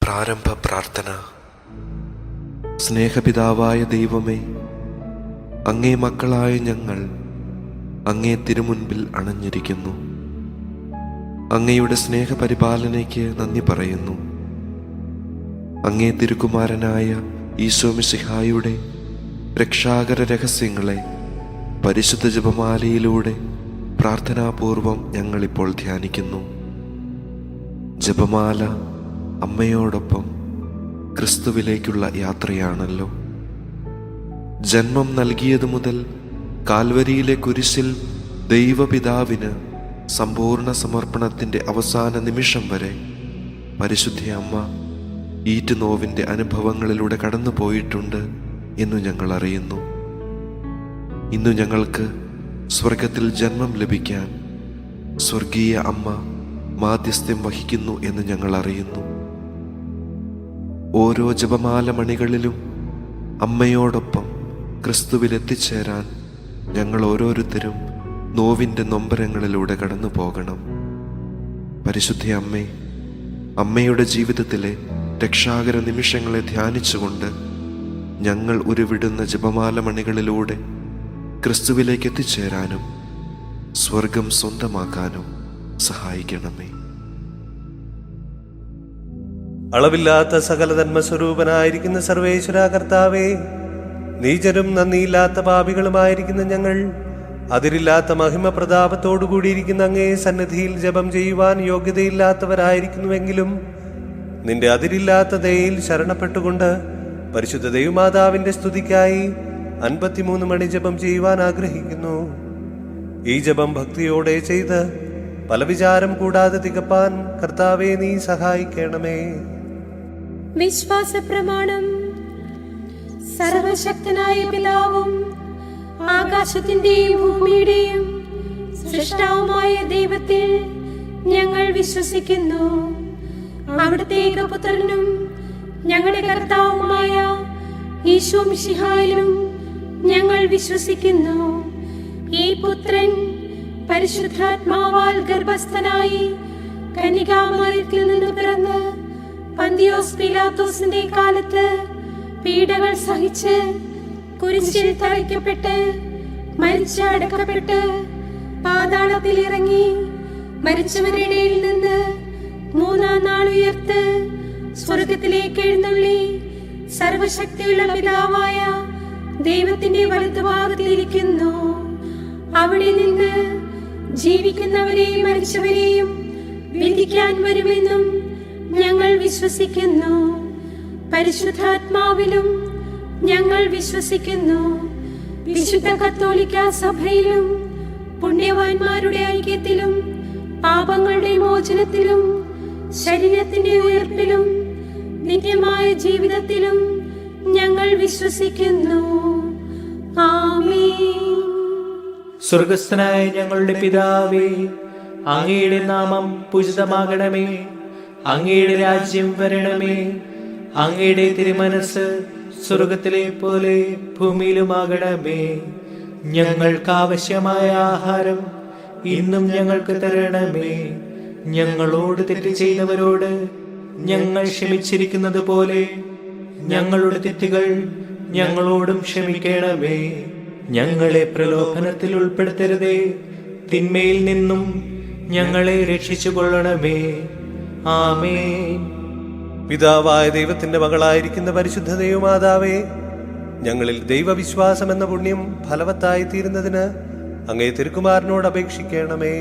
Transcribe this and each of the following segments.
പ്രാരംഭ പ്രാർത്ഥന. സ്നേഹപിതാവായ ദൈവമേ, അങ്ങേ മക്കളായ ഞങ്ങൾ അങ്ങേ തിരുമുൻപിൽ അണഞ്ഞിരിക്കുന്നു. അങ്ങയുടെ സ്നേഹപരിപാലനയ്ക്ക് നന്ദി പറയുന്നു. അങ്ങേ തിരുക്കുമാരനായ ഈശോ മിശിഹായുടെ രക്ഷാകര രഹസ്യങ്ങളെ പരിശുദ്ധ ജപമാലയിലൂടെ പ്രാർത്ഥനാപൂർവം ഞങ്ങളിപ്പോൾ ധ്യാനിക്കുന്നു. ജപമാല അമ്മയോടൊപ്പം ക്രിസ്തുവിലേക്കുള്ള യാത്രയാണല്ലോ. ജന്മം നൽകിയതു മുതൽ കാൽവരിയിലെ കുരിശിൽ ദൈവപിതാവിന് സമ്പൂർണ്ണ സമർപ്പണത്തിൻ്റെ അവസാന നിമിഷം വരെ പരിശുദ്ധ അമ്മ ഈറ്റുനോവിൻ്റെ അനുഭവങ്ങളിലൂടെ കടന്നു പോയിട്ടുണ്ട് എന്നു ഞങ്ങൾ അറിയുന്നു. ഇന്നു ഞങ്ങൾക്ക് സ്വർഗത്തിൽ ജന്മം ലഭിക്കാൻ സ്വർഗീയ അമ്മ മാധ്യസ്ഥ്യം വഹിക്കുന്നു എന്ന് ഞങ്ങൾ അറിയുന്നു. ഓരോ ജപമാല മണികളിലും അമ്മയോടൊപ്പം ക്രിസ്തുവിൽ എത്തിച്ചേരാൻ ഞങ്ങൾ ഓരോരുത്തരും നോവിൻ്റെ നൊമ്പരങ്ങളിലൂടെ കടന്നു പോകണം. പരിശുദ്ധ അമ്മേ, അമ്മയുടെ ജീവിതത്തിലെ രക്ഷാകര നിമിഷങ്ങളെ ധ്യാനിച്ചുകൊണ്ട് ഞങ്ങൾ ഉരുവിടുന്ന ജപമാല മണികളിലൂടെ ക്രിസ്തുവിലേക്ക് എത്തിച്ചേരാനും സ്വർഗം സ്വന്തമാക്കാനും സഹായിക്കണമേ. അളവില്ലാത്ത സകല ധർമ്മസ്വരൂപനായിരിക്കുന്ന സർവേശ്വര കർത്താവേ, നീചരും നന്ദിയില്ലാത്ത പാപികളുമായിരിക്കുന്ന ഞങ്ങൾ അതിരില്ലാത്ത മഹിമ പ്രതാപത്തോടുകൂടിയിരിക്കുന്ന അങ്ങേ സന്നിധിയിൽ ജപം ചെയ്യുവാൻ യോഗ്യതയില്ലാത്തവരായിരിക്കുന്നുവെങ്കിലും നിന്റെ അതിരില്ലാത്ത ദയയിൽ ശരണപ്പെട്ടുകൊണ്ട് പരിശുദ്ധ ദൈവമാതാവിന്റെ സ്തുതിക്കായി 53 മണി ജപം ചെയ്യുവാൻ ആഗ്രഹിക്കുന്നു. ഈ ജപം ഭക്തിയോടെ ചെയ്ത് പല വിചാരം കൂടാതെ തികപ്പാൻ കർത്താവേ നീ സഹായിക്കണമേ. വിശ്വാസ പ്രമാണം. സർവശക്തനായ പിതാവും ആകാശത്തിന്റെയും ഭൂമിയുടെയും സൃഷ്ടാവുമായ ദൈവത്തിൽ ഞങ്ങൾ വിശ്വസിക്കുന്നു. അവിടുത്തെ ഏകപുത്രനും ഞങ്ങളുടെ കർത്താവുമായ ഈശോ മിശിഹായിലും ഞങ്ങൾ വിശ്വസിക്കുന്നു. ഈ പുത്രൻ പരിശുദ്ധാത്മാവാൽ ഗർഭസ്ഥനായി കന്യകാമറിയത്തിൽ നിന്ന് പിറന്ന് പന്തിയോസ് പീലാത്തോസിന്റെ കാലത്ത് പീഡകൾ സഹിച്ച് കുരിശിൽ തറയ്ക്കപ്പെട്ട് മരിച്ച് അടക്കപ്പെട്ട് പാതാളത്തിൽ ഇറങ്ങി മരിച്ചവരുടെ ഇടയിൽ നിന്ന് 3-ാം നാൾ ഉയർത്ത് സ്വർഗത്തിലേക്ക് എഴുന്നള്ളി സർവശക്തിയുള്ള പിതാവായ ദൈവത്തിന്റെ വലതുഭാഗത്തിലിരിക്കുന്നു. അവിടെ നിന്ന് ജീവിക്കുന്നവരെയും മരിച്ചവരെയും വിധിക്കാൻ വരുമെന്നും ഞങ്ങൾ വിശ്വസിക്കുന്നു. പരിശുദ്ധാത്മാവിലും ഞങ്ങൾ വിശ്വസിക്കുന്നു. വിശുദ്ധ കത്തോലിക്ക സഭയിലും പുണ്യവാന്മാരുടെ ഐക്യത്തിലും പാപങ്ങളുടെ മോചനത്തിലും ശരീരത്തിന്റെ ഉയർപ്പിലും നിത്യമായ ജീവിതത്തിലും ഞങ്ങൾ വിശ്വസിക്കുന്നു. ആമേൻ. സ്വർഗസ്ഥനായ ഞങ്ങളുടെ പിതാവേ, അങ്ങയുടെ നാമം പൂജിതമാകണമേ. അങ്ങയുടെ രാജ്യം വരണമേ. അങ്ങയുടെ തിരുമനസ് സ്വർഗത്തിലെ പോലെ ഭൂമിയിലുമാകണമേ. ഞങ്ങൾക്ക് ആവശ്യമായ ആഹാരം ഇന്നും ഞങ്ങൾക്ക് തരണമേ. ഞങ്ങളോട് തെറ്റ് ചെയ്തവരോട് ഞങ്ങൾ ക്ഷമിച്ചിരിക്കുന്നത് പോലെ ഞങ്ങളുടെ തെറ്റുകൾ ഞങ്ങളോടും ക്ഷമിക്കണമേ. ഞങ്ങളെ പ്രലോഭനത്തിൽ ഉൾപ്പെടുത്തരുതേ, തിന്മയിൽ നിന്നും ഞങ്ങളെ രക്ഷിച്ചു കൊള്ളണമേ. ആമേൻ. പിതാവായ ദൈവത്തിന്റെ മകളായിരിക്കുന്ന പരിശുദ്ധ ദൈവമാതാവേ, ഞങ്ങളിൽ ദൈവവിശ്വാസം എന്ന പുണ്യം ഫലവത്തായി തീരുന്നതിന് അങ്ങേ തിരുക്കുമാരനോട് അപേക്ഷിക്കണമേ.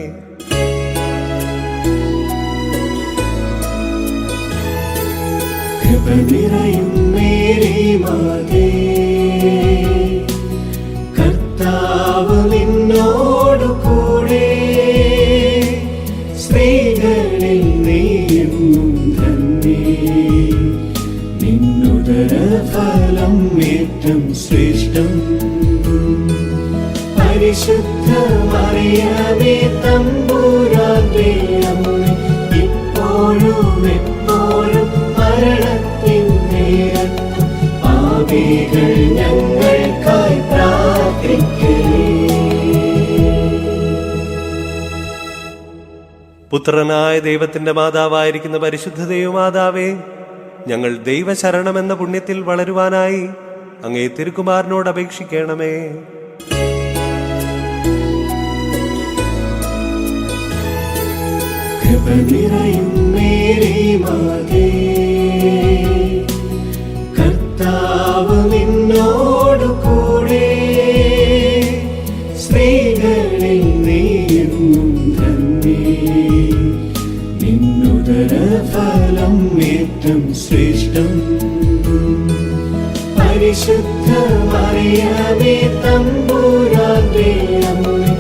കർത്താവ് നിന്നോടു കൂടെ, സ്ത്രീകളിൽ നീയും ധന്യേ. നിന്നുദര ഫലം ഏറ്റം ശ്രേഷ്ഠം. പരിശുദ്ധ മറിയമേ തമ്പുരാന്റെ അമ്മേ, ഇപ്പോഴും എപ്പോഴും മരണത്തിൻ നേരത്തും പാപികൾ ഞങ്ങൾക്കായി പ്രാർത്ഥിക്കണേ. പുത്രനായ ദൈവത്തിന്റെ മാതാവായിരിക്കുന്ന പരിശുദ്ധ ദൈവമാതാവേ, ഞങ്ങൾ ദൈവശരണമെന്ന പുണ്യത്തിൽ വളരുവാനായി അങ്ങേ തിരുക്കുമാരനോട് അപേക്ഷിക്കണമേ. കൃപ നിറയും മേരി മാതേ, കർത്താവ് നിന്നോടു കൂടെ, സ്ത്രീകളിൽ നീയെന്നും ധന്യേ, നിന്നുദര ഫലം ഏറ്റം ശ്രേഷ്ഠം. പരിശുദ്ധ മറിയമേ തമ്പുരാന്റെ അമ്മേ,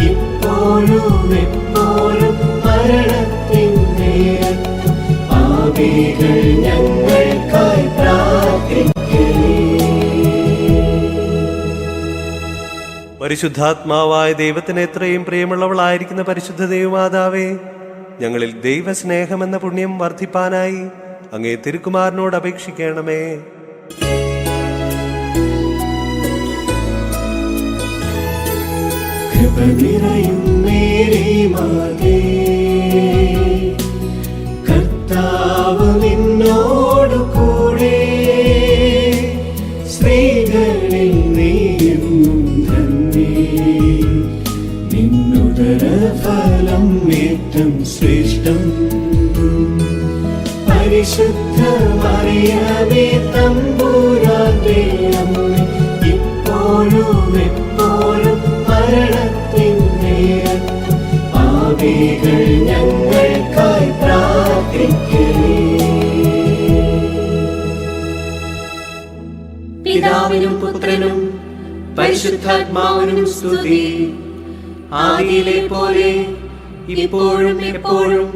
ഇപ്പോഴും എപ്പോഴും മരണത്തിൻ നേരത്തും പാപികൾ ഞങ്ങൾക്കായി പ്രാർത്ഥിക്കണേ. പരിശുദ്ധാത്മാവായ ദൈവത്തിന് എത്രയും പ്രിയമുള്ളവളായിരിക്കുന്ന പരിശുദ്ധ ദൈവമാതാവേ, ഞങ്ങളിൽ ദൈവസ്നേഹമെന്ന പുണ്യം വർദ്ധിപ്പാനായി അങ്ങേ തിരുക്കുമാരനോട് അപേക്ഷിക്കണമേ. കൃപ നിറയും മേരി മാതേ, കർത്താവ് നിന്നോടു കൂടെ, സ്ത്രീകളിൽ നീയെന്നും ധന്യേ, നിന്നുദര ഫലം ഏറ്റം ശ്രേഷ്ഠം. പരിശുദ്ധ മറിയമേ തമ്പുരാന്റെ അമ്മേ, ഇപ്പോഴും എപ്പോഴും മരണത്തിൻ നേരത്തും പാപികൾ ഞങ്ങൾക്കായി പ്രാർത്ഥിക്കണേ. പിതാവിനും പുത്രനും പരിശുദ്ധാത്മാവിനും സ്തുതി, ആദിയിലെ പോലെ ഇപ്പോഴും എപ്പോഴും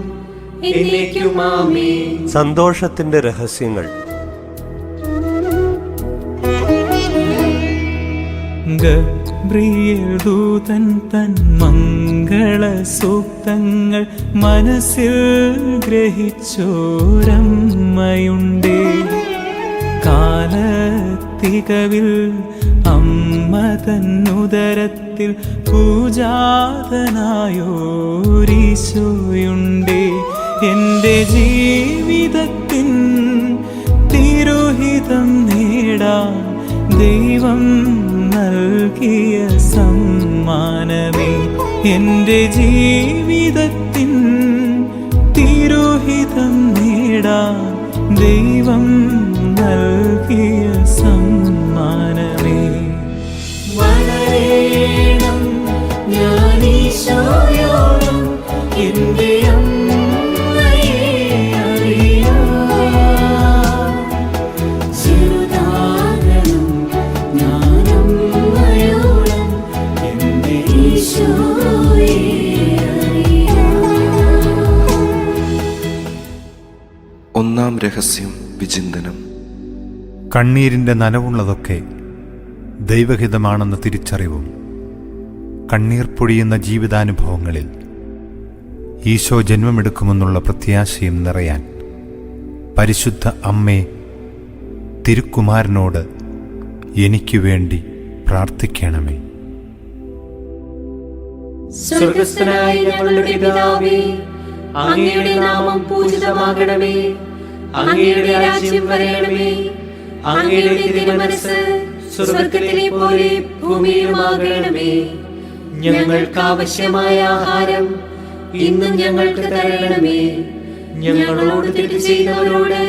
എന്നേക്കും ആമേൻ. സന്തോഷത്തിന്റെ രഹസ്യങ്ങൾ. ഗബ്രിയേൽ ദൂതൻ തൻ മംഗള സൂക്തങ്ങൾ മനസ്സിൽ ഗ്രഹിച്ചോരമ്മയുണ്ടേ, കാലത്തികവിൽ അമ്മ തന്നുദരത്തിൽ പൂജാതനായോരീശോയുണ്ടേ. എൻ്റെ ജീവിതത്തിൻ തിരുഹിതം നേടാൻ ദൈവം നൽകിയ സമ്മാനമേ, എൻ്റെ ജീവിതത്തിൻ തിരുഹിതം നേടാൻ ദൈവം നൽകിയ സമ്മാനമേ. വളരണം ഞാനീശോയോളം എൻ്റെ അമ്മയെ അറിയാം, ചെറുതാകണം ഞാനമ്മയോളം എൻ്റെ ഈശോയെ അറിയാം. ഒന്നാം രഹസ്യം വിചിന്തനം. കണ്ണീരിൻ്റെ നനവുള്ളതൊക്കെ ദൈവഹിതമാണെന്ന തിരിച്ചറിവും കണ്ണീർ പൊഴിയുന്ന ജീവിതാനുഭവങ്ങളിൽ ഈശോ ജന്മമെടുക്കുമെന്നുള്ള പ്രത്യാശയും നിറയാൻ പരിശുദ്ധ അമ്മേ, തിരുക്കുമാരനോട് എനിക്ക് വേണ്ടി പ്രാർത്ഥിക്കണമേ. സ്വർഗസ്ഥനായ ഞങ്ങളുടെ പിതാവേ, അങ്ങയുടെ നാമം പൂജിതമാകണമേ, അങ്ങയുടെ രാജ്യം വരണമേ, അങ്ങയുടെ തിരുമനസ്സ് സ്വർഗത്തിലെ പോലെ ഭൂമിയിലുമാകണമേ. ഞങ്ങൾക്ക് ആവശ്യമായ ആഹാരം ഇന്നും ഞങ്ങൾക്ക് തരണമേ. ഞങ്ങളോട് തെറ്റ് ചെയ്തവരോട്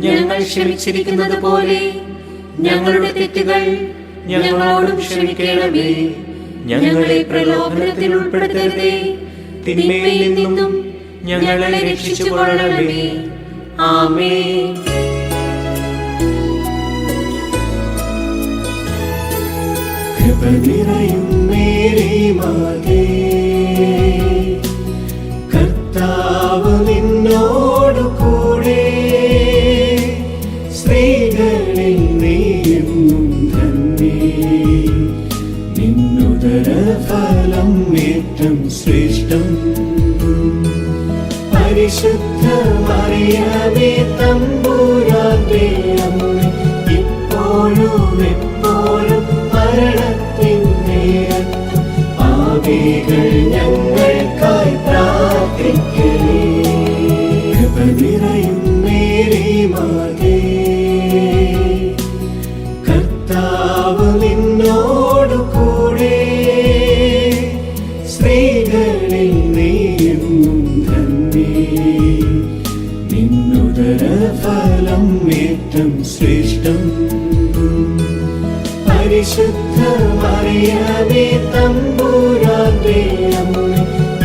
ഞങ്ങൾ ക്ഷമിച്ചിരിക്കുന്നത് പോലെ ഞങ്ങളുടെ തെറ്റുകൾ ഞങ്ങളോടും ക്ഷമിക്കണമേ. ഞങ്ങളെ പ്രലോഭനത്തിൽ ഉൾപ്പെടുത്തരുതേ, തിന്മയിൽ നിന്നും ഞങ്ങളെ രക്ഷിച്ചുകൊള്ളണമേ. ആമേൻ. കൃപ നിറയും മേരി മാതേ, കർത്താവ് നിന്നോടു കൂടെ, സ്ത്രീകളിൽ നീയെന്നും ധന്യേ, നിന്നുദര ഫലം ഏറ്റം ശ്രേഷ്ഠം. പരിശുദ്ധ മറിയമേ തമ്പുരാന്റെ അമ്മേ, ഇപ്പോഴും എപ്പോഴും മരണത്തിൻ നേരത്തും പാപികൾ നിന്നുദരഫലം ഏറ്റം ശ്രേഷ്ഠം. പരിശുദ്ധ മറിയമേ തമ്പുരാന്റെ അമ്മേ,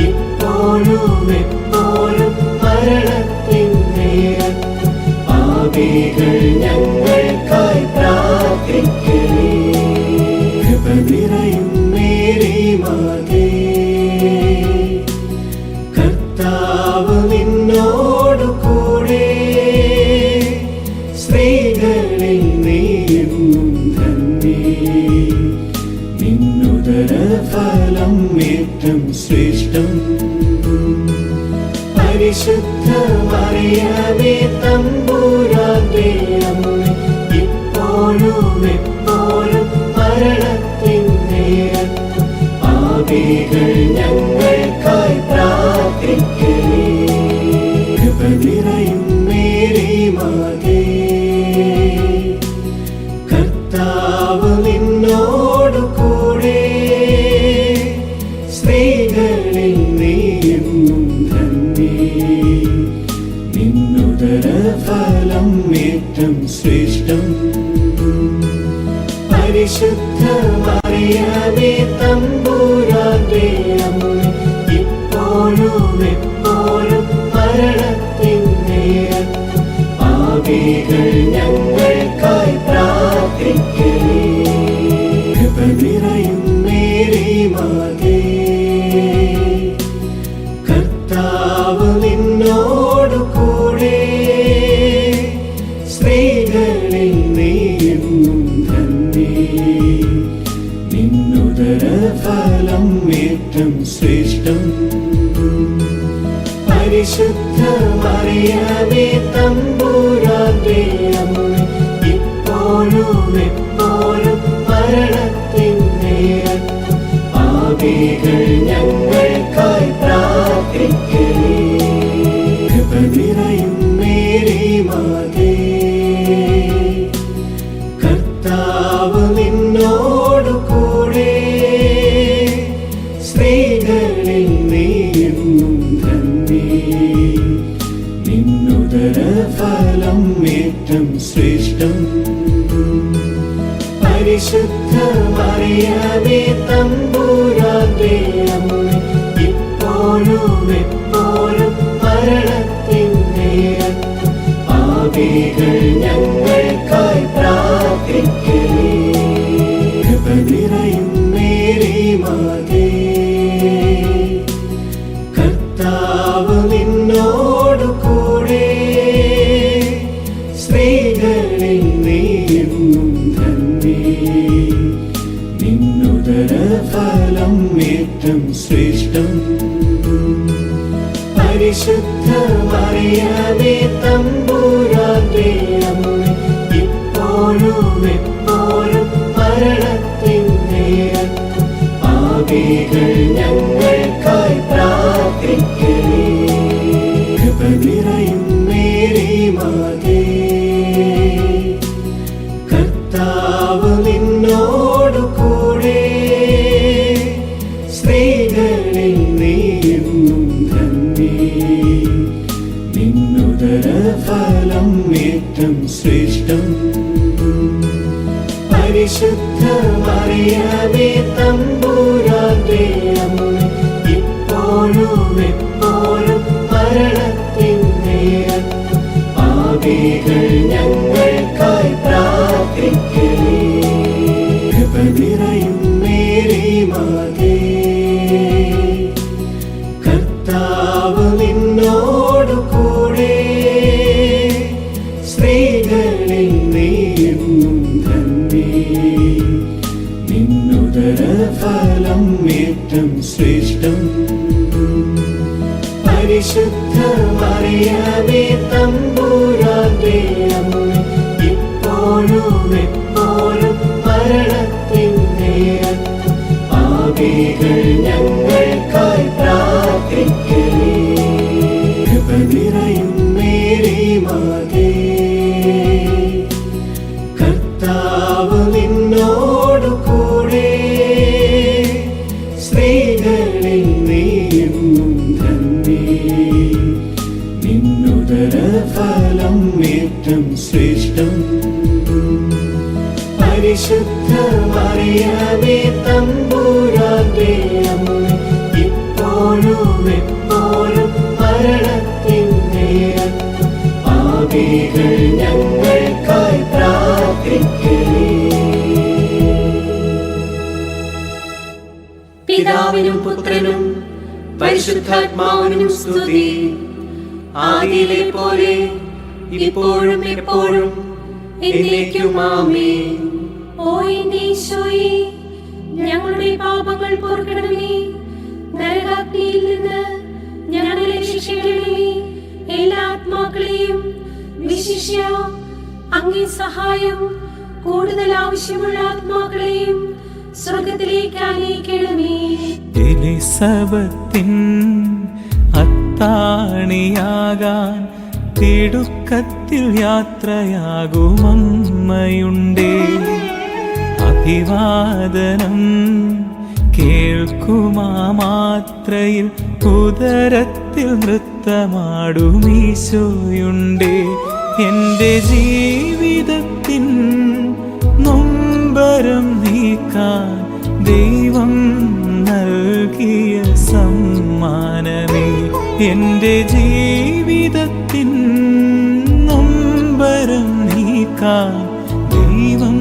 ഇപ്പോഴും എപ്പോഴും മരണത്തിൻ നേരത്തും പാപികൾ ഞങ്ങൾക്കായി പ്രാർത്ഥിക്കണേ. കൃപ നിറയും മേരി മാതേ, കർത്താവ് നിന്നോടു കൂടെ, സ്ത്രീകളിൽ നീയും ധന്യേ. നിന്നുദരഫലം ഏറ്റം ശ്രേഷ്ഠം. പരിശുദ്ധ മറിയമേ തമ്പുരാന്റെ അമ്മേ, ഇപ്പോഴും എപ്പോഴും മരണത്തിൻ നേരത്തും പാപികൾ ഞങ്ങൾക്കായി പ്രാർത്ഥിക്കണേ. കൃപ നിറയും മേരി മാതേ, കർത്താവ് നിന്നോടു കൂടെ, സ്ത്രീകളിൽ നീയും ധന്യേ. നിന്നുദരഫലം ഏറ്റം ശ്രേഷ്ഠം. പരിശുദ്ധ മറിയമേ തമ്പുരാന്റെ അമ്മേ, ഇപ്പോഴും എപ്പോഴും മരണത്തിൻ നേരത്തും പാപികൾ ഞങ്ങൾക്കായി പ്രാർത്ഥിക്കണേ. കൃപ നിറയും മേരി മാതേ, കർത്താവ് നിന്നോടു കൂടെ, സ്ത്രീകളിൽ നീയും ധന്യേ. നിന്നുദരഫലം ഏറ്റം ശ്രേഷ്ഠം. പരിശുദ്ധ മറിയമേ തമ്പുരാന്റെ അമ്മേ, ഇപ്പോഴും എപ്പോഴും മരണത്തിൻ നേരത്തും പാപികൾ ഞങ്ങൾക്കായി പ്രാർത്ഥിക്കണേ. കൃപ നിറയും മേരി മാതേ, കർത്താവ് നിന്നോടു കൂടെ, സ്ത്രീകളിൽ നീയും ധന്യേ. നിന്നുദരഫലം ഏറ്റം ശ്രേഷ്ഠം. പരിശുദ്ധ മറിയമേ തമ്പുരാന്റെ അമ്മേ, ഇപ്പോഴും എപ്പോഴും മരണത്തിൻ നേരത്തും പാപികൾ ഞങ്ങൾക്കായി പ്രാർത്ഥിക്കണേ. കൃപ നിറയും മേരി മാതേ, കർത്താവ് നിന്നോടു കൂടെ, സ്ത്രീകളിൽ നീയും ധന്യേ. നിന്നുദരഫലം ഏറ്റം ശ്രേഷ്ഠം. പരിശുദ്ധ മറിയമേ തമ്പുരാന്റെ അമ്മേ, ഇപ്പോഴും എപ്പോഴും മരണത്തിൻ നേരത്തും പാപികൾ ഞങ്ങൾക്കായി പ്രാർത്ഥിക്കണേ. കൃപ നിറയും മേരി മാതേ, കർത്താവ് നിന്നോടു കൂടെ, സ്ത്രീകളിൽ നീയും ധന്യേ. നിന്നുദരഫലം ഏറ്റം ശ്രേഷ്ഠം. പരിശുദ്ധ മറിയമേ തമ്പുരാന്റെ അമ്മേ, ഇപ്പോഴും എപ്പോഴും മരണത്തിൻ നേരത്തും പാപികൾ ഞങ്ങൾക്കായി പ്രാർത്ഥിക്കണേ. കൃപ നിറയും മേരി മാതേ, കർത്താവ് നിന്നോടു കൂടെ, സ്ത്രീകളിൽ നീയും ധന്യേ. നിന്നുദരഫലം ഏറ്റം ശ്രേഷ്ഠം. പരിശുദ്ധ മറിയമേ തമ്പുരാന്റെ അമ്മേ, ഇപ്പോഴും എപ്പോഴും മരണത്തിൻ നേരത്തും പാപികൾ ഞങ്ങൾക്കായി പ്രാർത്ഥിക്കണേ. കൃപ നിറയും മേരി മാതേ, കർത്താവ് നിന്നോടു കൂടെ, സ്ത്രീകളിൽ നീയും ധന്യേ. നിന്നുദരഫലം ഏറ്റവും ശ്രേഷ്ഠം. പരിശുദ്ധ മറിയമേ തമ്പുരാന്റെ അമ്മേ, ഇപ്പോഴും എപ്പോഴും മരണത്തിൻ നേരത്തും പാപികൾ ഞങ്ങൾക്കായി പ്രാർത്ഥിക്കണേ. പിതാവിനും പുത്രനും പരിശുദ്ധാത്മാവിനും സ്തുതി. ആദിയിലെ പോലെ ഇപ്പോഴും എപ്പോഴും എന്നേക്കും ആമേൻ. ഓ എന്റെ ഈശോയേ, ഞങ്ങളുടെ പാപങ്ങൾ പൊറുക്കണമേ. നരകാഗ്നിയിൽ നിന്ന് ഞങ്ങളെ രക്ഷിക്കണമേ. എല്ലാ ആത്മാക്കളെയും വിശിഷ്യ അങ്ങേ സഹായം കൂടുതൽ ആവശ്യമുള്ള ആത്മാക്കളെയും സ്വർഗത്തിലേക്ക് ആനയിക്കണമേ. എലിസബത്തിൻ അത്താണിയാകാൻ തിടുക്കത്തിൽ യാത്രയാകുമമ്മയുണ്ടേ. അഭിവാദനം കേൾക്കുമാ മാത്രയിൽ ഉദരത്തിൽ നൃത്തമാടുമീശോയുണ്ടേ. എൻ്റെ ജീവിതത്തിൻ നൊമ്പരം നീക്കാൻ ദൈവം നൽകിയ സമ്മാനമേ. എൻ്റെ ജീവിതത്തിൻ നൊമ്പരം നീക്കാൻ ദൈവം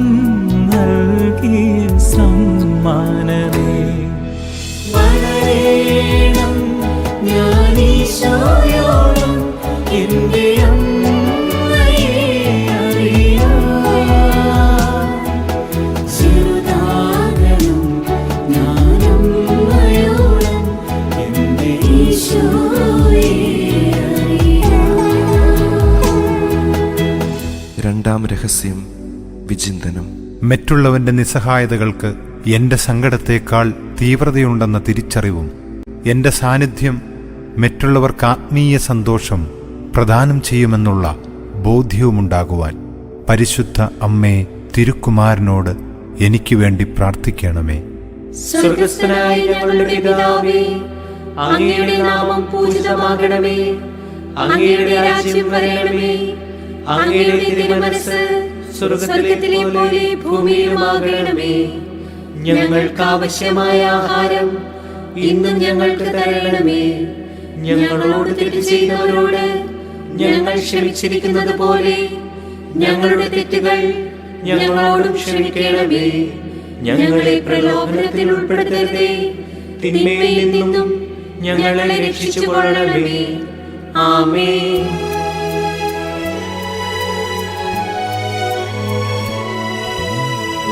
നൽകിയ സമ്മാനമേ. വളരേണം ഞാൻ ഈശോയോളം എൻ്റെ അമ്മയെ അറിയാം. ചെറുതാകണം ഞാൻ അമ്മയോളം എൻ്റെ ഈശോയെ അറിയാം. രണ്ടാം രഹസ്യം വിചിന്തനം. മറ്റുള്ളവന്റെ നിസ്സഹായതകൾക്ക് എൻ്റെ സങ്കടത്തേക്കാൾ തീവ്രതയുണ്ടെന്ന തിരിച്ചറിവും എൻ്റെ സാന്നിധ്യം മറ്റുള്ളവർക്ക് ആത്മീയ സന്തോഷം പ്രദാനം ചെയ്യുമെന്നുള്ള ബോധ്യവുമുണ്ടാകുവാൻ പരിശുദ്ധ അമ്മേ തിരുക്കുമാരനോട് എനിക്ക് വേണ്ടി പ്രാർത്ഥിക്കണമേ. സ്വർഗസ്ഥനായ ഞങ്ങളുടെ പിതാവേ, അങ്ങയുടെ നാമം പൂജിതമാകണമേ. അങ്ങയുടെ രാജ്യം വരണമേ. അങ്ങയുടെ തിരുമനസ്സ് സ്വർഗത്തിലെ പോലെ ഭൂമിയിലുമാകണമേ. ഞങ്ങൾക്ക് ആവശ്യമായ ആഹാരം ഇന്നും ഞങ്ങൾക്ക് തരണമേ. ഞങ്ങളോട് തെറ്റ് ചെയ്തവരോട് ഞങ്ങൾ ക്ഷമിച്ചിരിക്കുന്നത് പോലെ ഞങ്ങളുടെ തെറ്റുകൾ ഞങ്ങളോടും ക്ഷമിക്കണമേ. ഞങ്ങളെ പ്രലോഭനത്തിൽ ഉൾപ്പെടുത്തരുതേ, തിന്മയിൽ നിന്നും ഞങ്ങളെ രക്ഷിച്ചുകൊള്ളണമേ. ആമേൻ.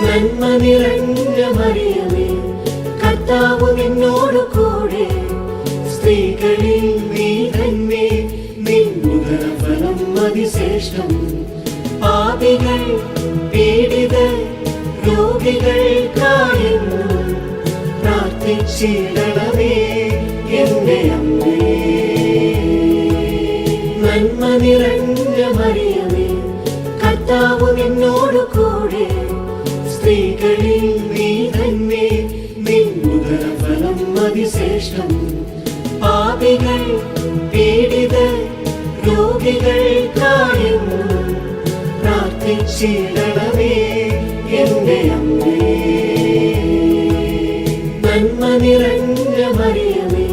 നന്മ നിറഞ്ഞ മറിയമേ, കർത്താവ് നിന്നോട് കൂടെ, സ്ത്രീകളിൽ നീ തന്നെ നിൻ ഉദരഫലം അതിശ്രേഷ്ഠം. പാപികൾ പീഡിതർ രോഗികൾക്കായെന്നും പ്രാർത്ഥിച്ചിടണമേ എന്റെ അമ്മേ. നന്മ നിറഞ്ഞ മറിയമേ, കർത്താവ് നിന്നോട് കൂടെ, സ്ത്രീകളിൽ നീ തന്നെ നിൻ ഉദരഫലം അതിശ്രേഷ്ഠം. പാപികൾ പീഡിതർ രോഗികൾക്കായെന്നും പ്രാർത്ഥിച്ചിടണമേ എന്റെ അമ്മേ. നന്മ നിറഞ്ഞ മറിയമേ,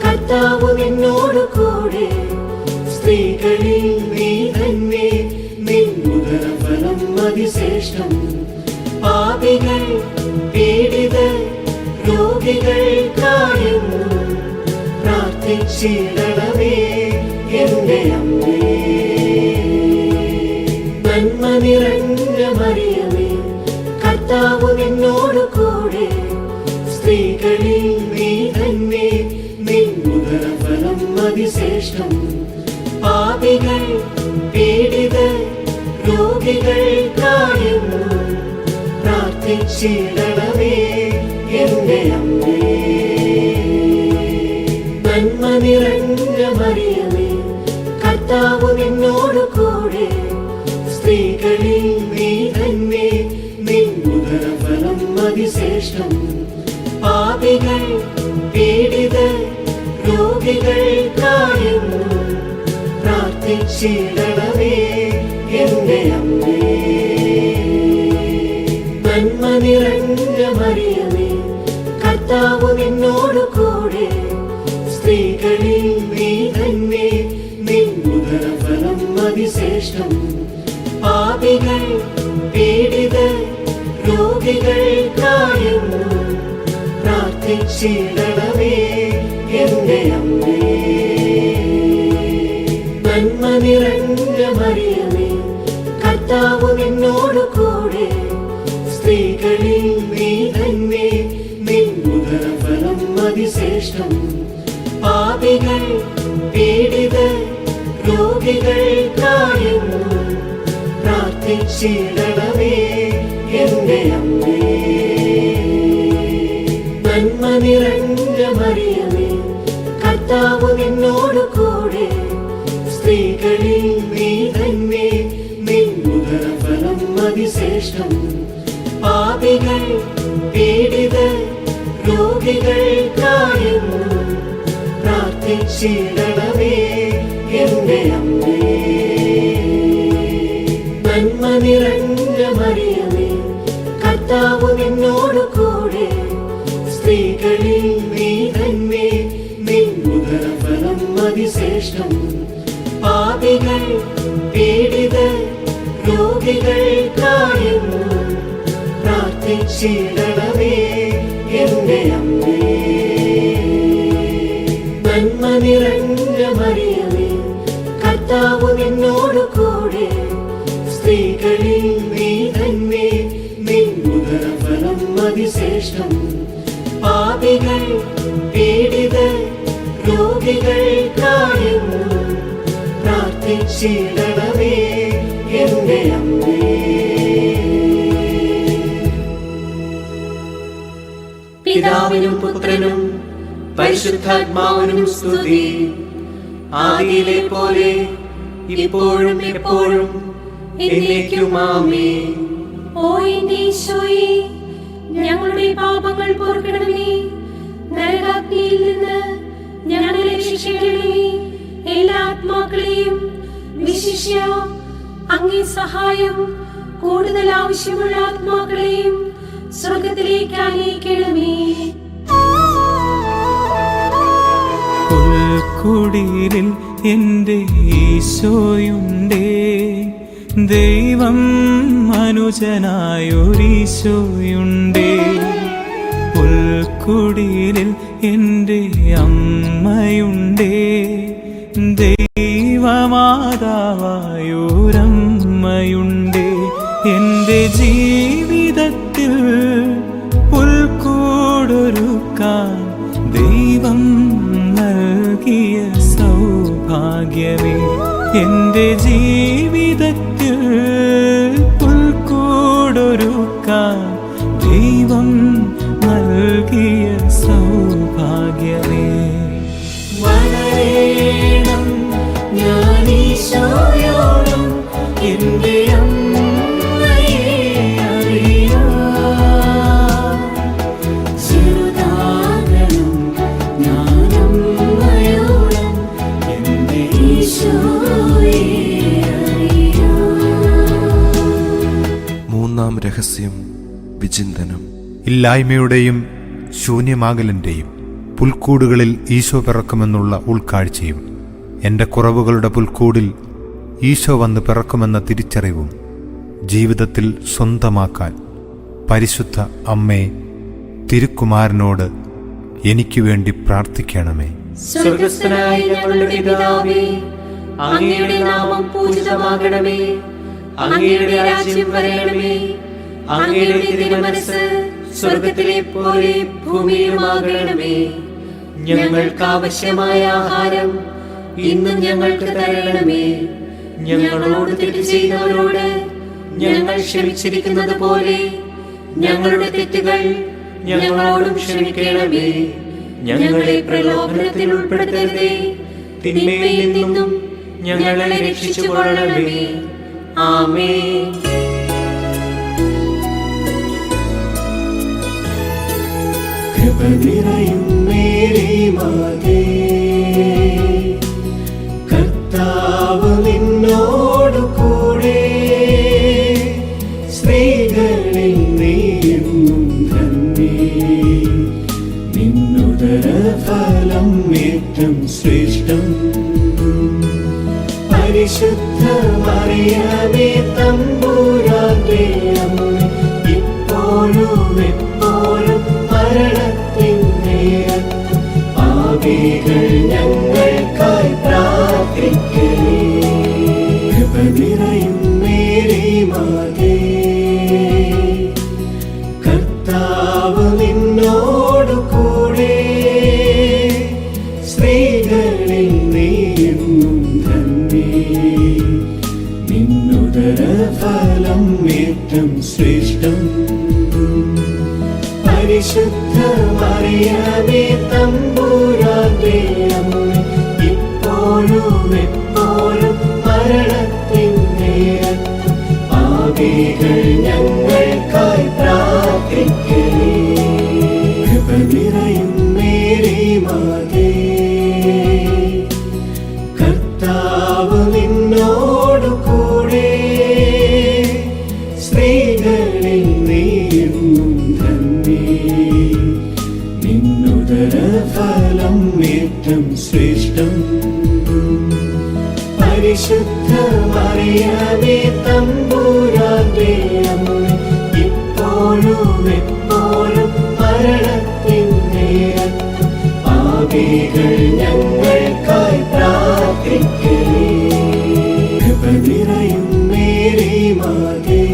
കർത്താവ് നിന്നോട് കൂടെ, സ്ത്രീകളിൽ നീ തന്നെ നിൻ ഉദരഫലം അതിശ്രേഷ്ഠം. പാപികൾ പീഡിതർ രോഗികൾക്കായെന്നും പ്രാർത്ഥിച്ചിടണമേ എന്റെ അമ്മേ. നന്മ നിറഞ്ഞ മറിയമേ, കർത്താവ് നിന്നോട് കൂടെ, സ്ത്രീകളിൽ നീ തന്നെ നിൻ ഉദരഫലം അതിശ്രേഷ്ഠം. പാപികൾ പീഡിതർ രോഗികൾക്കായെന്നും പ്രാർത്ഥിച്ചിടണമേ എന്റെ അമ്മേ. നന്മ നിറഞ്ഞ മറിയമേ, കർത്താവ് നിന്നോട് കൂടെ, സ്ത്രീകളിൽ നീ തന്നെ നിൻ ഉദരഫലം അതിശ്രേഷ്ഠം. പാപികൾ പീഡിതർ രോഗികൾക്കായെന്നും പ്രാർത്ഥിച്ചിടണമേ ചെയ്യണമേ എന്റെ അമ്മേ. നന്മ നിറഞ്ഞ മറിയമേ, കർത്താവ് നിന്നോട് കൂടെ, സ്ത്രീകളിൽ നീ തന്നെ, നിൻ ഉദരഫലം അതിശ്രേഷ്ഠം. പാപികൾ പീഡിതർ രോഗികൾക്കായെന്നും പ്രാർത്ഥിച്ചിടണമേ എന്റെ അമ്മേ. നന്മ നിറഞ്ഞ മറിയമേ, കർത്താവ് നിന്നോട് കൂടെ, സ്ത്രീകളിൽ നീ തന്നെ, നിൻ ഉദരഫലം അതിശ്രേഷ്ഠം. പാപികൾ പീഡിതർ രോഗികൾക്കായെന്നും പ്രാർത്ഥിച്ചിടണമേ എന്റെ അമ്മേ. നന്മ നിറഞ്ഞ മറിയമേ, കർത്താവ് നിന്നോട് കൂടെ, സ്ത്രീകളിൽ നീ തന്നെ, നിൻ ഉദരഫലം അതിശ്രേഷ്ഠം. പാപികൾ പീഡിതർ രോഗികൾക്കായെന്നും പ്രാർത്ഥിച്ചിടണമേ എന്റെ അമ്മേ. നന്മ നിറഞ്ഞ മറിയമേ, കർത്താവ് നിന്നോട് കൂടെ, സ്ത്രീകളിൽ നീ തന്നെ, നിൻ ഉദരഫലം അതിശ്രേഷ്ഠം. പാപികൾ പീഡിതർ രോഗികൾക്കായെന്നും പ്രാർത്ഥിച്ചിടണമേ എന്റെ അമ്മേ. നന്മ നിറഞ്ഞ മറിയമേ, കർത്താവ് നിന്നോട് കൂടെ, സ്ത്രീകളിൽ നീ തന്നെ, നിൻ ഉദരഫലം അതിശ്രേഷ്ഠം. പാപികൾ പീഡിതർ രോഗികൾക്കായെന്നും പ്രാർത്ഥിച്ചിടണമേ എന്റെ അമ്മേ. പിതാവിനും പുത്രനും പരിശുദ്ധാത്മാവിനും സ്തുതി. ആദിയിലെ പോലെ ഇപ്പോഴും എപ്പോഴും എന്നേക്കും ആമേൻ. ഓ എന്റെ ഈശോയെ, ഞങ്ങളുടെ പാപങ്ങൾ പൊറുക്കണമേ. നരകാഗ്നിയിൽ നിന്ന് ഞങ്ങളെ രക്ഷിക്കണമേ. എല്ലാ ആത്മാക്കളെയും വിശിഷ്യ അങ്ങേ സഹായം കൂടുതൽ ആവശ്യമുള്ള ആത്മാക്കളെയും സ്വർഗത്തിലേക്ക് അനയിക്കണമേ. പുൽക്കുടിലിൽ എൻ്റെ ഈശോയുണ്ടേ, ദൈവം അനുജനായൊരീശോയുണ്ടേ. പുൽക്കുടിലിൽ എൻ്റെ അമ്മയുണ്ടേ, ദൈവമാതാവായൊരമ്മയുണ്ടേ. എൻ്റെ ജീവിതത്തിൽ പുൽക്കൂടൊരുക്കാൻ ദൈവം നൽകിയ സൗഭാഗ്യമേ. എൻ്റെ ജീവിതത്തിൽ പുൽക്കൂടൊരുക്കാൻ ദൈവം നൽകിയ സൗഭാഗ്യമേ. വളരേണം ഞാൻ ഈശോയോളം എന്റെ അമ്മയെ അറിയാം. ചെറുതാകണം ഞാൻ അമ്മയോളം എന്റെ ഈശോയെ അറിയാം. മൂന്നാം രഹസ്യം വിചിന്തനം. ഇല്ലായ്മയുടെയും ശൂന്യമാകലിൻ്റെയും പുൽക്കൂടുകളിൽ ഈശോ പിറക്കുമെന്നുള്ള ഉൾക്കാഴ്ചയും എൻ്റെ കുറവുകളുടെ പുൽക്കൂടിൽ ഈശോ വന്ന് പിറക്കുമെന്ന തിരിച്ചറിവും ജീവിതത്തിൽ സ്വന്തമാക്കാൻ പരിശുദ്ധ അമ്മേ, തിരുക്കുമാരനോട് എനിക്ക് വേണ്ടി പ്രാർത്ഥിക്കണമേ. സ്വർഗസ്ഥനായ ഞങ്ങളുടെ പിതാവേ, അങ്ങയുടെ നാമം പൂജിതമാകണമേ. അങ്ങയുടെ രാജ്യം വരണമേ. അങ്ങയുടെ തിരുമനസ്സ് സ്വർഗത്തിലെ പോലെ ഭൂമിയിലുമാകണമേ. ഞങ്ങൾക്ക് ആവശ്യമായ ആഹാരം ഇന്ന് ഞങ്ങൾക്ക് തരണമേ. ഞങ്ങളോട് തെറ്റ് ചെയ്തവരോട് ഞങ്ങൾ ക്ഷമിച്ചിരിക്കുന്നത് പോലെ ഞങ്ങളുടെ തെറ്റുകൾ ഞങ്ങളോടും ക്ഷമിക്കണമേ. ഞങ്ങളെ പ്രലോഭനത്തിൽ ഉൾപ്പെടുത്തരുതേ, തിന്മയിൽ നിന്നും ഞങ്ങളെ രക്ഷിച്ചുകൊള്ളണമേ. ആമേൻ. കൃപ നിറയും മേരി മാതേ, കർത്താവ് നിന്നോട് ശ്രേഷ്ഠം. പരിശുദ്ധ മറിയമേ തമ്പുരാന്റെ അമ്മേ, ഇപ്പോഴും എപ്പോഴും മരണത്തിൻ നേരത്തും പാപികൾ ഞങ്ങൾക്കായി പ്രാർത്ഥിക്കണേ. കൃപ നിറയും മേരി മാതേ, കർത്താവ് നിന്നോടു കൂടെ, സ്ത്രീകളിൽ നീയും ധന്യേ, നിന്നുദര ഫലം ഏറ്റം ശ്രേഷ്ഠം. പരിശുദ്ധ മറിയമേ തമ്പുരാന്റെ അമ്മേ, ഇപ്പോഴും എപ്പോഴും മരണത്തിൻ നേരത്തും പാപികൾ ഞങ്ങൾക്കായി പ്രാർത്ഥിക്കണേ. കൃപ നിറയും മേരി മാതേ, കർത്താവ് നിന്നോടു കൂടെ, സ്ത്രീകളിൽ നീയും ധന്യേ, നിന്നുദര ഫലം ഏറ്റം ശ്രേഷ്ഠം. പരിശുദ്ധ മറിയമേ തമ്പുരാന്റെ അമ്മേ, ഇപ്പോഴും എപ്പോഴും മരണത്തിൻ നേരത്തും പാപികൾ ഞങ്ങൾക്കായി പ്രാർത്ഥിക്കണേ. കൃപ നിറയും മേരി മാതേ,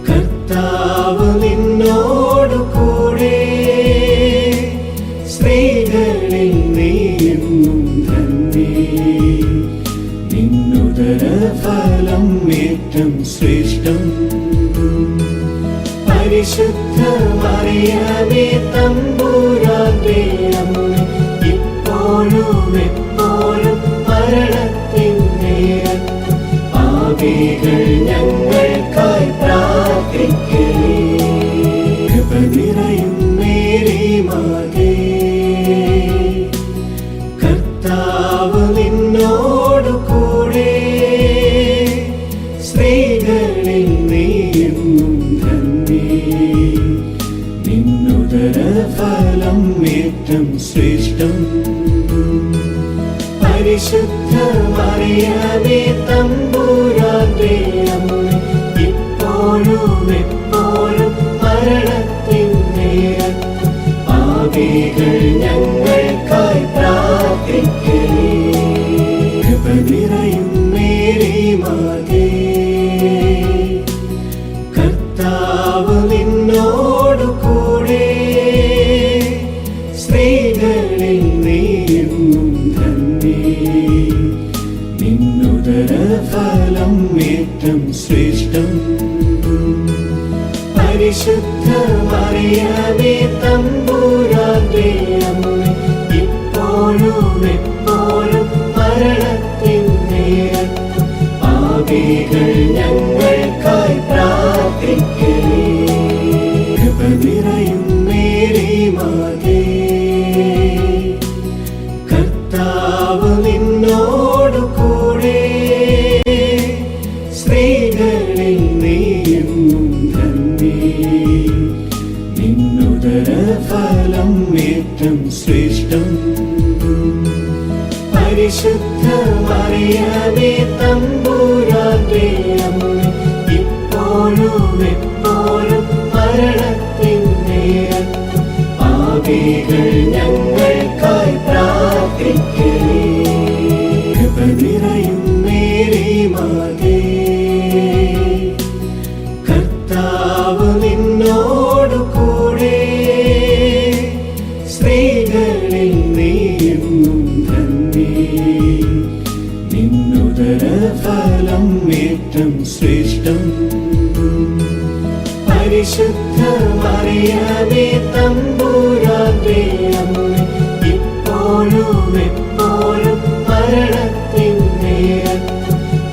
കർത്താവ് നിന്നോടു കൂടെ, സ്ത്രീകളിൽ നീയും ധന്യേ, നിന്നുദര ഫലം ഏറ്റം ശ്രേഷ്ഠം. പരിശുദ്ധ മറിയമേ തമ്പുരാന്റെ അമ്മേ, ഇപ്പോഴും എപ്പോഴും മരണത്തിൻ നേരത്തും പാപികൾ ഞങ്ങൾക്കായി പ്രാർത്ഥിക്കണേ. കൃപ നിറയും മേരി മാതേ, കർത്താവ് നിന്നോടു കൂടെ, സ്ത്രീകളിൽ നീയും ധന്യേ, നിന്നുദര ഫലം ഏറ്റം ശ്രേഷ്ഠം. പരിശുദ്ധ മറിയമേ തമ്പുരാന്റെ അമ്മേ, ഇപ്പോഴും എപ്പോഴും മരണത്തിൻ നേരത്തും പാപികൾ ഞങ്ങൾക്കായി പ്രാർത്ഥിക്കണേ. കൃപ നിറയും മേരി മാതേ, കർത്താവ് നിന്നോടു കൂടെ, സ്ത്രീകളിൽ നീയും ധന്യേ, നിന്നുദര ഫലം ഏറ്റം ശ്രേഷ്ഠം. പരിശുദ്ധ മറിയമേ തമ്പുരാന്റെ അമ്മേ, ഇപ്പോഴും എപ്പോഴും മരണത്തിൻ നേരത്തും പാപികൾ ഞങ്ങൾക്കായി പ്രാർത്ഥിക്കണേ. കൃപ നിറയും മേരി മാതേ, കർത്താവ് നിന്നോടു കൂടെ, സ്ത്രീകളിൽ നീയും ധന്യേ, നിന്നുദര ഫലം ഏറ്റം ശ്രേഷ്ഠം. പരിശുദ്ധ മറിയമേ തമ്പുരാന്റെ അമ്മേ, ഇപ്പോഴും എപ്പോഴും മരണത്തിൻ നേരത്തും പാപികൾ ഞങ്ങൾക്കായി പ്രാർത്ഥിക്കണേ. കൃപ നിറയും മേരി മാതേ, കർത്താവ് നിന്നോടു കൂടെ, സ്ത്രീകളിൽ നീയും ധന്യേ, നിന്നുദര ഫലം ഏറ്റം ശ്രേഷ്ഠം. പരിശുദ്ധ മറിയമേ തമ്പുരാന്റെ അമ്മേ, ഇപ്പോഴും എപ്പോഴും മരണത്തിൻ നേരത്തും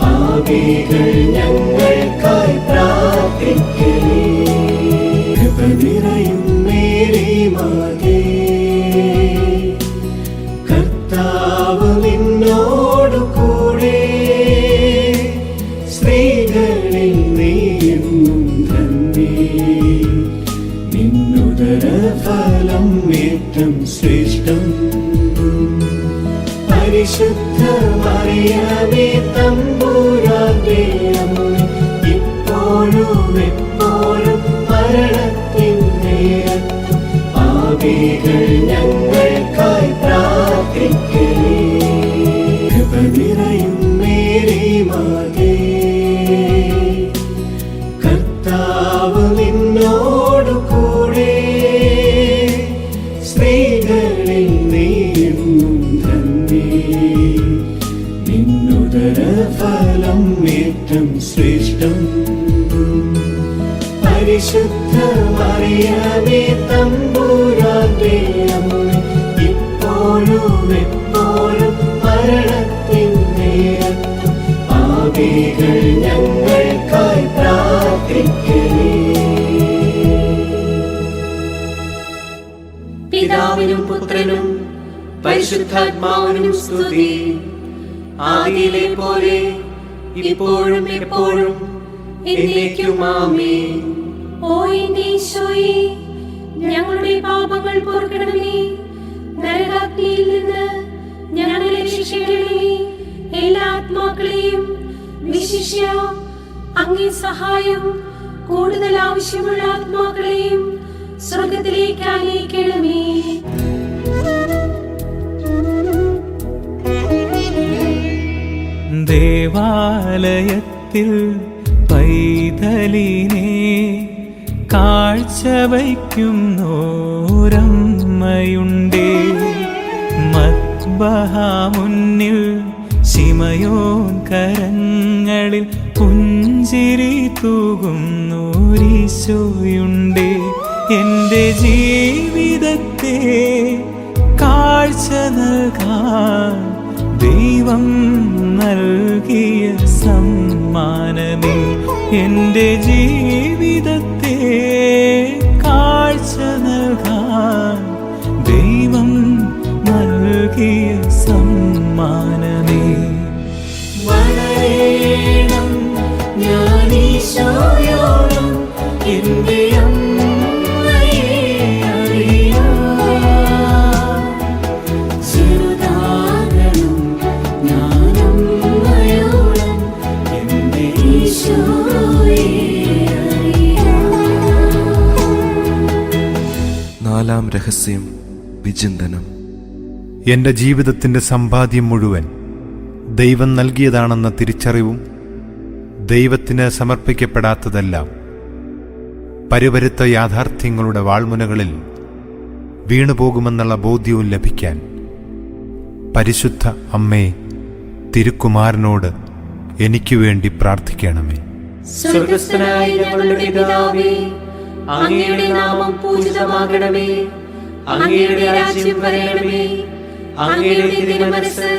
പാപികൾ ഞങ്ങൾക്കായി പ്രാർത്ഥിക്കണേ. കൃപ നിറയും മേരി മാതേ, കർത്താവ് നിന്നോടു കൂടെ, സ്ത്രീകളിൽ നീയും ധന്യേ, നിന്നുദര ഫലം ഏറ്റം ശ്രേഷ്ഠം. പാപികൾ ഞങ്ങൾക്കായി പ്രാർത്ഥിക്കണേ. കൃപ നിറയും മേരി മാതേ, കർത്താവ് നിന്നോടു കൂടെ, സ്ത്രീകളിൽ നീയും ധന്യേ. നിന്നുദര ഫലം ഏറ്റം ശ്രേഷ്ഠം. പരിശുദ്ധ മറിയമേ തമ്പുരാന്റെ അമ്മേ, ഇപ്പോഴും എപ്പോഴും മരണത്തിൻ നേരത്തും പാപികൾ ഞങ്ങൾക്കായി പ്രാർത്ഥിക്കണേ. പിതാവിനും പുത്രനും പരിശുദ്ധാത്മാവിനും സ്തുതി. ആദിയിലെ പോലെ ഇപ്പോഴും എപ്പോഴും എന്നേക്കും ആമേൻ. ഓ എന്റെ ഈശോയെ, ഞങ്ങളുടെ പാപങ്ങൾ പൊറുക്കണമേ. നരകാഗ്നിയിൽ നിന്ന് ഞങ്ങളെ രക്ഷിക്കണമേ. എല്ലാ ആത്മാക്കളെയും വിശിഷ്യ അങ്ങേ സഹായം കൂടുതൽ ആവശ്യമുള്ള ആത്മാക്കളെയും സ്വർഗത്തിലേക്ക് അയക്കണമേ. ദേവാലയത്തിൽ പൈതലിനെ കാഴ്ചവയ്ക്കുന്നോരമ്മയുണ്ടേ. മത്ബഹ മുന്നിൽ ശിമയോൻ കരങ്ങളിൽ പുഞ്ചിരി തൂകുന്നോരീശോയുണ്ടേ. എന്റെ ജീവിതത്തെ കാഴ്ച നൽകാൻ ദൈവം നൽകിയ സമ്മാനമേ. എന്റെ ജീവിതത്തെ കാഴ്ച നൽകാൻ ദൈവം നൽകിയ സമ്മാനമേ. വളരണം ഞാൻ ഈശോയോളം എന്റെ അമ്മയെ അറിയാം. ചെറുതാകണം ഞാൻ അമ്മയോളം എന്റെ ഈശോയെ അറിയാം. നാലാം രഹസ്യം വിചിന്തനം. എൻ്റെ ജീവിതത്തിൻ്റെ സമ്പാദ്യം മുഴുവൻ ദൈവം നൽകിയതാണെന്ന തിരിച്ചറിവും ദൈവത്തിന് സമർപ്പിക്കപ്പെടാത്തതെല്ലാം പരിവരുത്ത യാഥാർത്ഥ്യങ്ങളുടെ വാൾമുനകളിൽ വീണുപോകുമെന്നുള്ള ബോധ്യവും ലഭിക്കാൻ പരിശുദ്ധ അമ്മേ, തിരുക്കുമാരനോട് എനിക്കു വേണ്ടി പ്രാർത്ഥിക്കണമേ. സ്വർഗസ്ഥനായ ഞങ്ങളുടെ പിതാവേ, അങ്ങയുടെ നാമം പൂജിതമാകണമേ. അങ്ങയുടെ രാജ്യം വരണമേ. അങ്ങയുടെ തിരുമനസ്സ്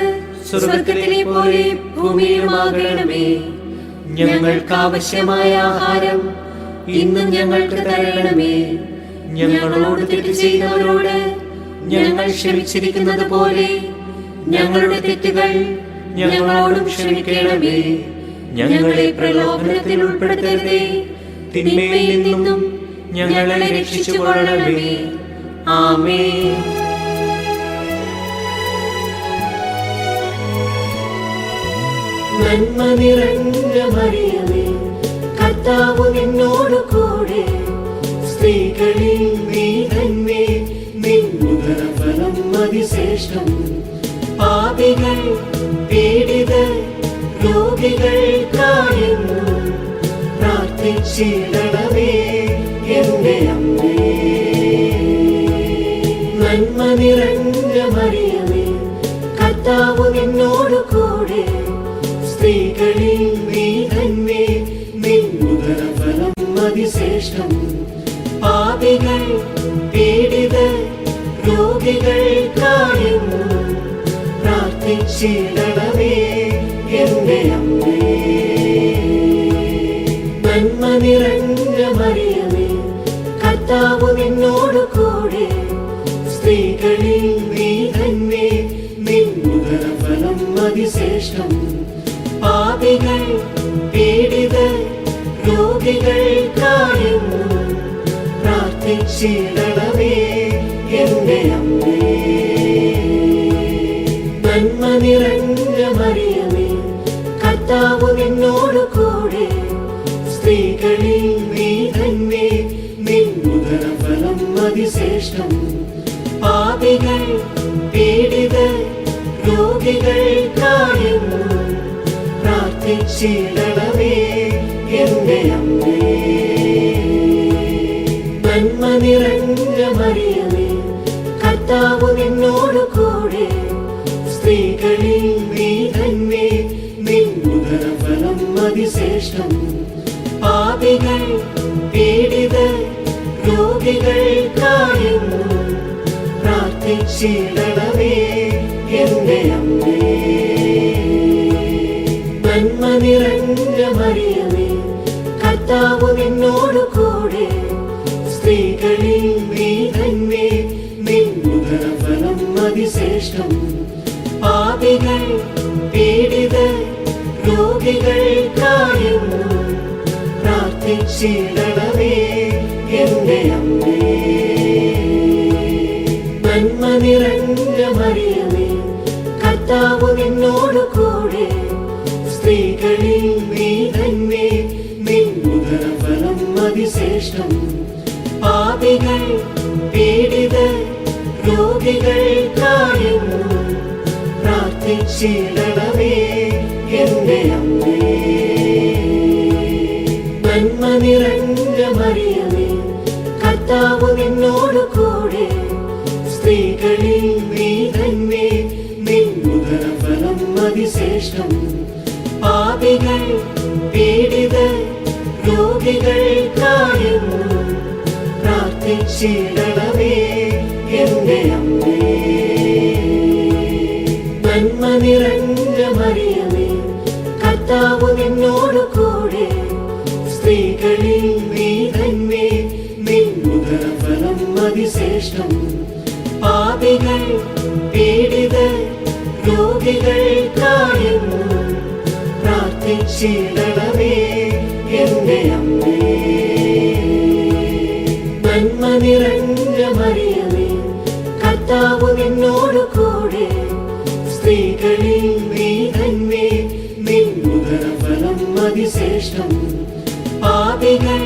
സ്വർഗത്തിലെ പോലെ ഭൂമിയിലുമാകണമേ. ഞങ്ങൾക്ക് ആവശ്യമായ ആഹാരം ഇന്നും ഞങ്ങൾക്ക് തരണമേ. ഞങ്ങളോട് തെറ്റ് ചെയ്തവരോട് ഞങ്ങൾ ക്ഷമിച്ചിരിക്കുന്നത് പോലെ ഞങ്ങളുടെ തെറ്റുകൾ ഞങ്ങളോടും ക്ഷമിക്കണമേ. ഞങ്ങളെ പ്രലോഭനത്തിൽ ഉൾപ്പെടുത്തരുതേ, തിന്മയിൽ നിന്നും ഞങ്ങളെ രക്ഷിച്ചുകൊള്ളണമേ. ആമേൻ. നന്മ നിറഞ്ഞ മറിയമേ, കർത്താവ് നിന്നോടു കൂടെ, സ്ത്രീകളിൽ നീ തന്നെ, നിന്നുദര ഫലം അതിശ്രേഷ്ഠം. പാപികൾ പീഡിതർ രോഗികൾക്കായെന്നും പ്രാർത്ഥിച്ചിടണമേ എന്റെ അമ്മേ. നന്മ നിറഞ്ഞ മറിയമേ, കർത്താവ് നിന്നോടു കൂടെ, സ്ത്രീകളിൽ നീ തന്നെ, നിന്നുദര ഫലം അതിശ്രേഷ്ഠം. പാപികൾ പീഡിതർ രോഗികൾക്കായെന്നും പ്രാർത്ഥിച്ചിടണമേ എന്റെ അമ്മേ. നന്മ നിറഞ്ഞ മറിയമേ, കർത്താവ് നിന്നോടു കൂടെ, സ്ത്രീകളിൽ നീ തന്നെ, നിന്നുദര ഫലം അതിശ്രേഷ്ഠം. പാപികൾ പീഡിതർ രോഗികൾക്കായെന്നും പ്രാർത്ഥിച്ചിടണമേ എന്റെ അമ്മേ. നന്മ നിറഞ്ഞ മറിയമേ, കർത്താവ് നിന്നോടു കൂടെ, സ്ത്രീകളിൽ നീ തന്നെ, നിന്നുദര ഫലം അതിശ്രേഷ്ഠം. പാപികൾ പീഡിതർ രോഗികൾക്കായെന്നും പ്രാർത്ഥിച്ചിടണമേ എന്റെ അമ്മേ. നന്മ നിറഞ്ഞ മറിയമേ, കർത്താവ് നിന്നോട് കൂടെ, സ്ത്രീകളിൽ നീ തന്നെ, നിൻ ഉദരഫലം അതിശ്രേഷ്ഠം. പാപികൾ പീഡിതർ രോഗികൾക്കായെന്നും പ്രാർത്ഥിച്ചിടണമേ എന്റെ അമ്മേ. നന്മ നിറഞ്ഞ മറിയമേ, കർത്താവ് നിന്നോട് കൂടെ, സ്ത്രീകളിൽ നീ തന്നെ, നിൻ ഉദരഫലം അതിശ്രേഷ്ഠം. പാപികൾ പീഡിതർ രോഗികൾക്കായെന്നും പ്രാർത്ഥിച്ചിടണമേ എന്റെ അമ്മേ. നന്മ നിറഞ്ഞ മറിയമേ, കർത്താവ് നിന്നോട് കൂടെ, സ്ത്രീകളിൽ നീ തന്നെ, നിൻ ഉദരഫലം അതിശ്രേഷ്ഠം. പാപികൾ പീഡിതർ രോഗികൾക്കായെന്നും പ്രാർത്ഥിച്ചിടണമേ എന്റെ അമ്മേ. നന്മ നിറഞ്ഞ മറിയമേ, കർത്താവ് നിന്നോട് കൂടെ, സ്ത്രീകളിൽ നീ തന്നെ, നിൻ ഉദരഫലം അതിശ്രേഷ്ഠം. പാപികൾ പീഡിതർ രോഗികൾക്കായെന്നും പ്രാർത്ഥിച്ചിടണമേ എന്റെ അമ്മേ. നന്മ നിറഞ്ഞ മറിയമേ, കർത്താവ് നിന്നോട് കൂടെ, സ്ത്രീകളിൽ നീ തന്നെ, നിൻ ഉദരഫലം അതിശ്രേഷ്ഠം. പാപികൾ പീഡിതർ രോഗികൾക്കായെന്നും പ്രാർത്ഥിച്ചിടണമേ എന്റെ അമ്മേ. നന്മ നിറഞ്ഞ മറിയമേ, കർത്താവ് നിന്നോട് കൂടെ, സ്ത്രീകളിൽ നീ തന്നെ, നിൻ ഉദരഫലം അതിശ്രേഷ്ഠം. പാപികൾ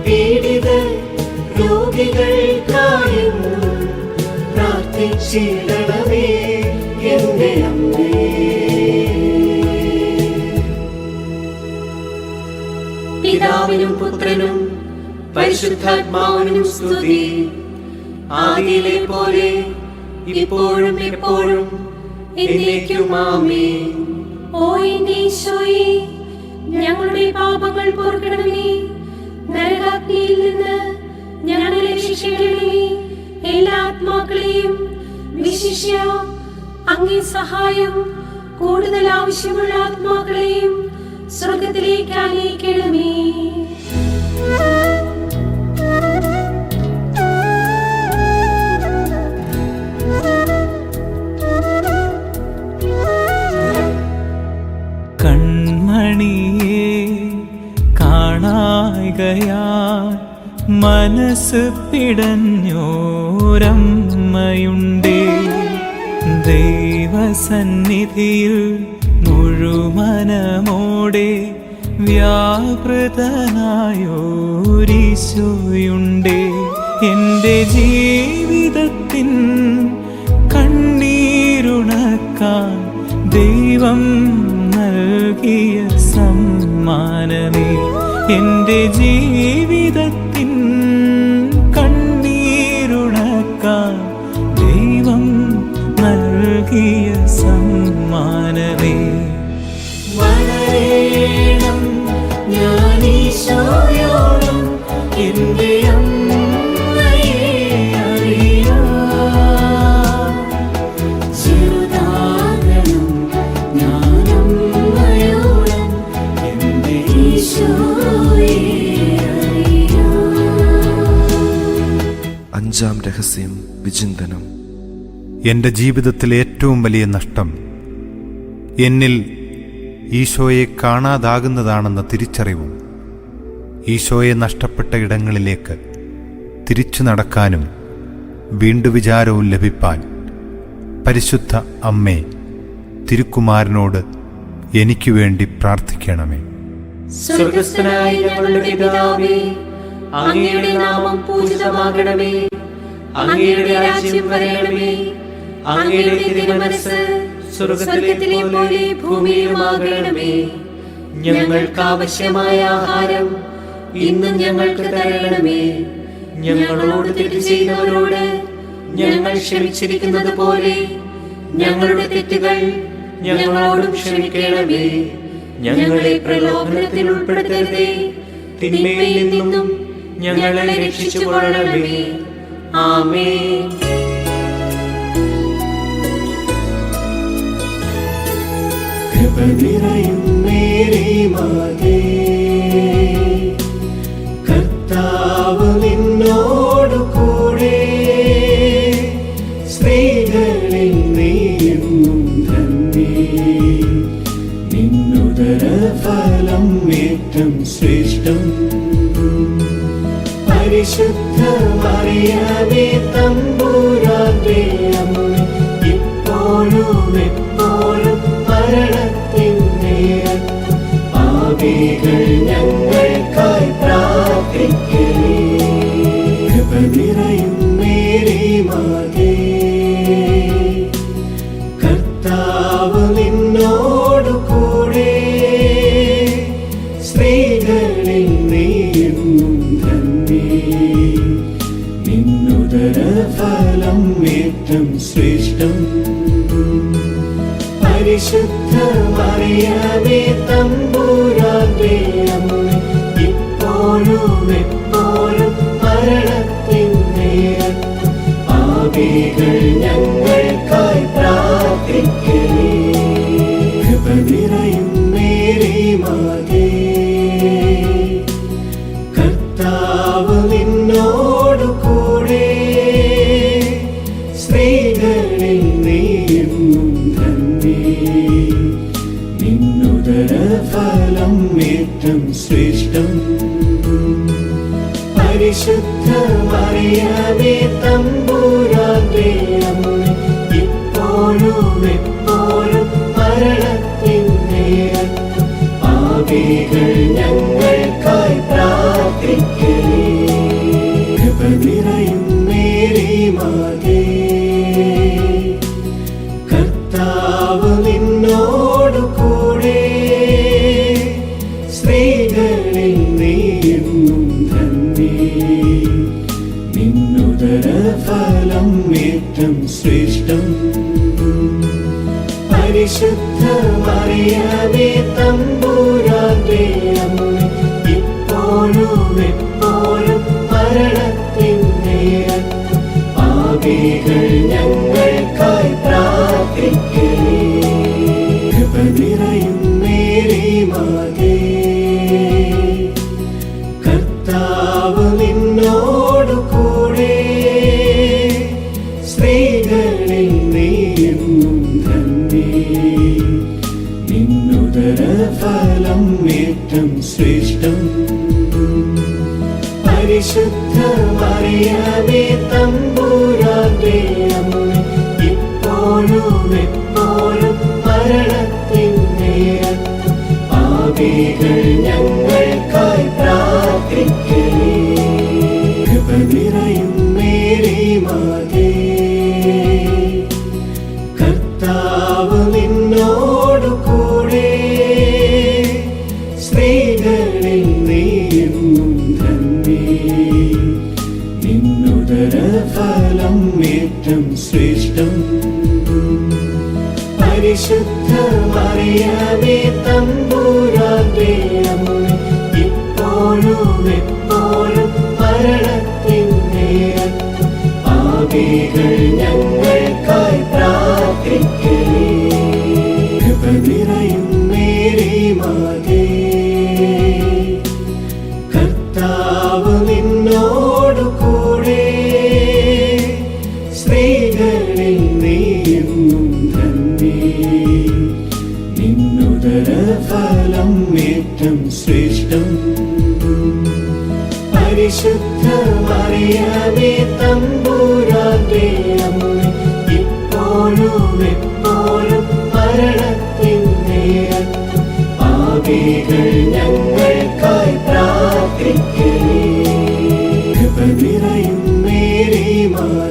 പീഡിതർ രോഗികൾക്കായെന്നും പ്രാർത്ഥിച്ചിടണമേ എന്റെ അമ്മേ. പിതാവിനും പുത്രനും പരിശുദ്ധാത്മാവിനും സ്തുതി. ആദിയിലെ പോലെ ഇപ്പോഴും എപ്പോഴും എന്നേക്കും ആമേൻ. ഓ എന്റെ ഈശോയേ, ഞങ്ങളുടെ പാപങ്ങൾ പൊറുക്കണമേ. നരകാഗ്നിയിൽ നിന്ന് ഞങ്ങളെ രക്ഷിക്കണമേ. എല്ലാ ആത്മാക്കളെയും വിശിഷ്യ അങ്ങേ സഹായം കൂടുതൽ ആവശ്യമുള്ള ആത്മാക്കളെയും സ്വർഗത്തിലേക്ക് ആനയിക്കണമേ. കൺമണിയെ കാണായികയാൽ മനസ്സ് പിടഞ്ഞോരമ്മയുണ്ടേ. ദൈവസന്നിധിയിൽ മുഴുമനമോടെ വ്യാപൃതനായോരീശോയുണ്ടേ. എൻ്റെ ജീവിതത്തിൻ കണ്ണീരുണക്കാൻ ദൈവം നൽകിയ സമ്മാനമേ. എൻ്റെ ജീവിതത്തിൻ കണ്ണീരുണക്കാൻ ദൈവം നൽകിയ സമ്മാനമേ. വളരണം ഞാൻ ഈശോയോളം എന്റെ അമ്മയെ അറിയാം. ചെറുതാകണം ഞാൻ അമ്മയോളം എന്റെ ഈശോയെ അറിയാം. അഞ്ചാം രഹസ്യം വിചിന്തനം. എൻ്റെ ജീവിതത്തിലെ ഏറ്റവും വലിയ നഷ്ടം എന്നിൽ ഈശോയെ കാണാതാകുന്നതാണെന്ന തിരിച്ചറിവും ഈശോയെ നഷ്ടപ്പെട്ട ഇടങ്ങളിലേക്ക് തിരിച്ചു നടക്കാനും വീണ്ടു വിചാരവും ലഭിപ്പാൻ പരിശുദ്ധ അമ്മേ, തിരുക്കുമാരനോട് എനിക്കു വേണ്ടി പ്രാർത്ഥിക്കണമേ. സ്വർഗസ്ഥനായ ഞങ്ങളുടെ പിതാവേ, അങ്ങയുടെ നാമം പൂജിതമാകണമേ. അങ്ങയുടെ രാജ്യം വരണമേ. അങ്ങയുടെ തിരുമനസ്സ് സ്വർഗ്ഗത്തിലെ പോലെ ഭൂമിയിലുമാകണമേ. ഞങ്ങൾക്ക് ആവശ്യമായ ആഹാരം ഇന്നും ഞങ്ങൾക്ക് തരണമേ. ഞങ്ങളോട് തെറ്റ് ചെയ്യുന്നവരോട് ഞങ്ങൾ ക്ഷമിച്ചിരിക്കുന്നത് പോലെ ഞങ്ങളുടെ തെറ്റുകൾ ഞങ്ങളോടും ക്ഷമിക്കണമേ. ഞങ്ങളെ പ്രലോഭനത്തിൽ ഉൾപ്പെടുത്തരുതേ, തിന്മയിൽ നിന്നും ഞങ്ങളെ രക്ഷിച്ചുകൊള്ളണമേ. ആമേൻ. കൃപ നിറയും മേരി മാതേ, കർത്താവ് നിന്നോടു കൂടെ, സ്ത്രീകളിൽ നീയും ധന്യേ. നിന്നുദര ഫലം ഏറ്റം ശ്രേഷ്ഠം. പരിശുദ്ധ മറിയമേ തമ്പുരാന്റെ അമ്മേ, ഇപ്പോഴും എപ്പോഴും മരണത്തിൻ നേരത്തും പാപികൾ ഞങ്ങൾക്കായി പ്രാർത്ഥിക്കണേ. കൃപ നിറയും മേരി മാതേ, കർത്താവ് നിന്നോടു കൂടെ, സ്ത്രീകളിൽ നീയും ധന്യേ. നിന്നുദര ഫലം ഏറ്റം ശ്രേഷ്ഠം. പരിശുദ്ധ മറിയമേ തമ്പുരാന്റെ അമ്മേ, ഇപ്പോഴും എപ്പോഴും മരണത്തിൻ നേരത്തും പാപികൾ ഞങ്ങൾക്കായി പ്രാർത്ഥിക്കണേ. കൃപ നിറയും മേരി മാതേ, കർത്താവ് നിന്നോടു കൂടെ, സ്ത്രീകളിൽ നീയും ധന്യേ. നിന്നുദര ഫലം ഏറ്റം ശ്രേഷ്ഠം. പരിശുദ്ധ മറിയമേ തമ്പുരാന്റെ അമ്മേ, ഇപ്പോഴും എപ്പോഴും മരണത്തിൻ നേരത്തും പാപികൾ ഞങ്ങൾക്കായി പ്രാർത്ഥിക്കണേ. കൃപ നിറയും മേരി മാതേ, കർത്താവ് നിന്നോടു കൂടെ, സ്ത്രീകളിൽ നീയും ധന്യേ. നിന്നുദര ഫലം ഏറ്റം ശ്രേഷ്ഠം. പരിശുദ്ധ മറിയമേ തമ്പുരാന്റെ അമ്മേ, ഇപ്പോഴും എപ്പോഴും മരണത്തിൻ നേരത്തും പാപികൾ ഞങ്ങൾക്കായി പ്രാർത്ഥിക്കണേ. കൃപ നിറയും മേരി മാതേ, കർത്താവ് നിന്നോടു കൂടെ, സ്ത്രീകളിൽ നീയും ധന്യേ. നിന്നുദര ഫലം ഏറ്റം ശ്രേഷ്ഠം. പരിശുദ്ധ മറിയമേ തമ്പുരാന്റെ അമ്മേ, ഇപ്പോഴും എപ്പോഴും മരണത്തിൻ നേരത്തും പാപികൾ ഞങ്ങൾക്കായി പ്രാർത്ഥിക്കണേ. കൃപ നിറയും മേരി മാതേ, കർത്താവ് നിന്നോടു കൂടെ, സ്ത്രീകളിൽ നീയും ധന്യേ. നിന്നുദര ഫലം ഏറ്റം ശ്രേഷ്ഠം. പരിശുദ്ധ മറിയമേ തമ്പുരാന്റെ അമ്മേ, ഇപ്പോഴും എപ്പോഴും മരണത്തിൻ നേരത്തും പാപികൾ ഞങ്ങൾക്കായി പ്രാർത്ഥിക്കണേ. കൃപ നിറയും മേരി മാതേ, കർത്താവ് നിന്നോടു കൂടെ, സ്ത്രീകളിൽ നീയും ധന്യേ. നിന്നുദര ഫലം ഏറ്റം ശ്രേഷ്ഠം. പരിശുദ്ധ മറിയമേ തമ്പുരാന്റെ അമ്മേ, ഇപ്പോഴും എപ്പോഴും മരണത്തിൻ നേരത്തും പാപികൾ ഞങ്ങൾക്കായി പ്രാർത്ഥിക്കണേ. കൃപ നിറയും മേരി മാതേ,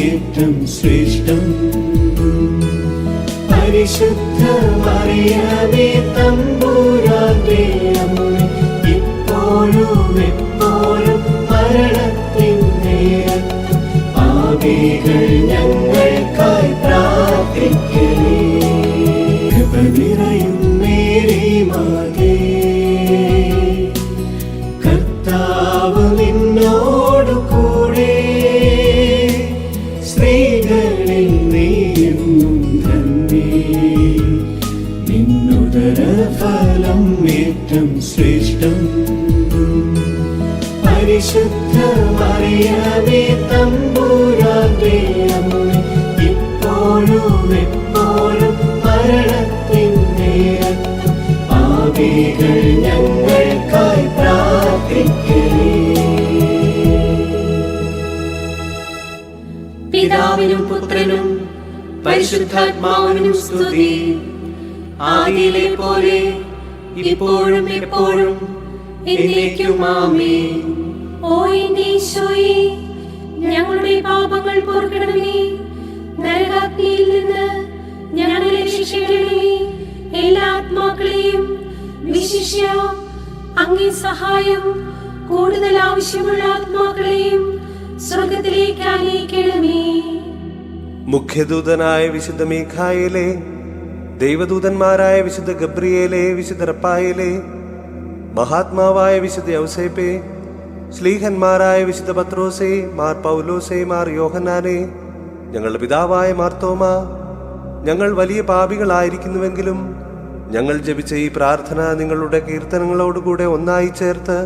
ഏറ്റവും ശ്രേഷ്ഠം. പരിശുദ്ധ മറിയമേ തമ്പുരാന്റെ അമ്മേ, ഇപ്പോഴും എപ്പോഴും മരണത്തിൻ നേരത്തും പാപികൾ ഞങ്ങൾക്കായി പ്രാർത്ഥിക്കണേ. കൃപ നിറയും മേരി മാതേ, കർത്താവ് നിന്നോടു കൂടെ, സ്ത്രീകളിൽ നീയെന്നും ധന്യേ. നിന്നുദരഫലം ഏറ്റവും ശ്രേഷ്ഠം. പരിശുദ്ധ മറിയമേ തമ്പുരാന്റെ അമ്മേ, ഇപ്പോഴും എപ്പോഴും മരണത്തിൻ നേരത്തും പാപികൾ ഞങ്ങൾക്കായി പ്രാർത്ഥിക്കണേ. പിതാവിനും പുത്രനും പരിശുദ്ധാത്മാവിനും സ്തുതി. ആദിയിലെ പോലെ ഇപ്പോഴും എപ്പോഴും എന്നേക്കും ആമേൻ. ഓ എന്റെ ഈശോയെ, ഞങ്ങളുടെ പാപങ്ങൾ പൊറുക്കണമേ. നരകാഗ്നിയിൽ നിന്ന് ഞങ്ങളെ രക്ഷിക്കണമേ. എല്ലാ ആത്മാക്കളെയും വിശിഷ്യ അങ്ങേ സഹായം കൂടുതൽ ആവശ്യമുള്ള ആത്മാക്കളെയും സ്വർഗത്തിലേക്ക് ആനയിക്കണമേ. മുഖ്യദൂതനായ വിശുദ്ധ മീഖായേലേ, ദൈവദൂതന്മാരായ വിശുദ്ധ ഗബ്രിയേലേ, വിശുദ്ധ റപ്പായേലേ, മഹാത്മാവായ വിശുദ്ധ യൗസേപ്പേ, ശ്ലീഹന്മാരായ വിശുദ്ധ പത്രോസേ, മാർ പൗലോസേ, മാർ യോഹന്നാനേ, ഞങ്ങളുടെ പിതാവായ മാർത്തോമ, ഞങ്ങൾ വലിയ പാപികളായിരിക്കുന്നുവെങ്കിലും ഞങ്ങൾ ജപിച്ച ഈ പ്രാർത്ഥന നിങ്ങളുടെ കീർത്തനങ്ങളോടുകൂടെ ഒന്നായി ചേർത്ത്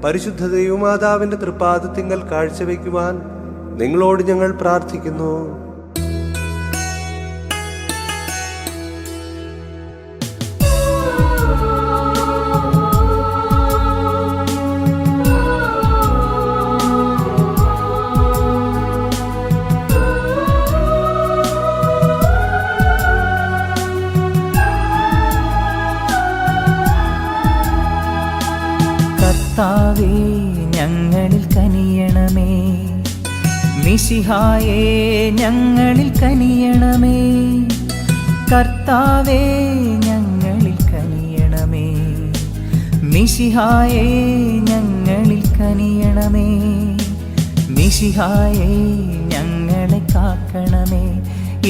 പരിശുദ്ധ ദൈവമാതാവിന്റെ തൃപ്പാദത്തിങ്കൽ കാഴ്ചവെക്കുവാൻ നിങ്ങളോട് ഞങ്ങൾ പ്രാർത്ഥിക്കുന്നു. കർത്താവേ, ഞങ്ങളിൽ കനിയണമേ. മിശിഹായേ, ഞങ്ങളിൽ കനിയണമേ. കർത്താവേ, ഞങ്ങളിൽ കനിയണമേ. മിശിഹായേ, ഞങ്ങളിൽ കനിയണമേ. മിശിഹായേ, ഞങ്ങളെ കാക്കണമേ.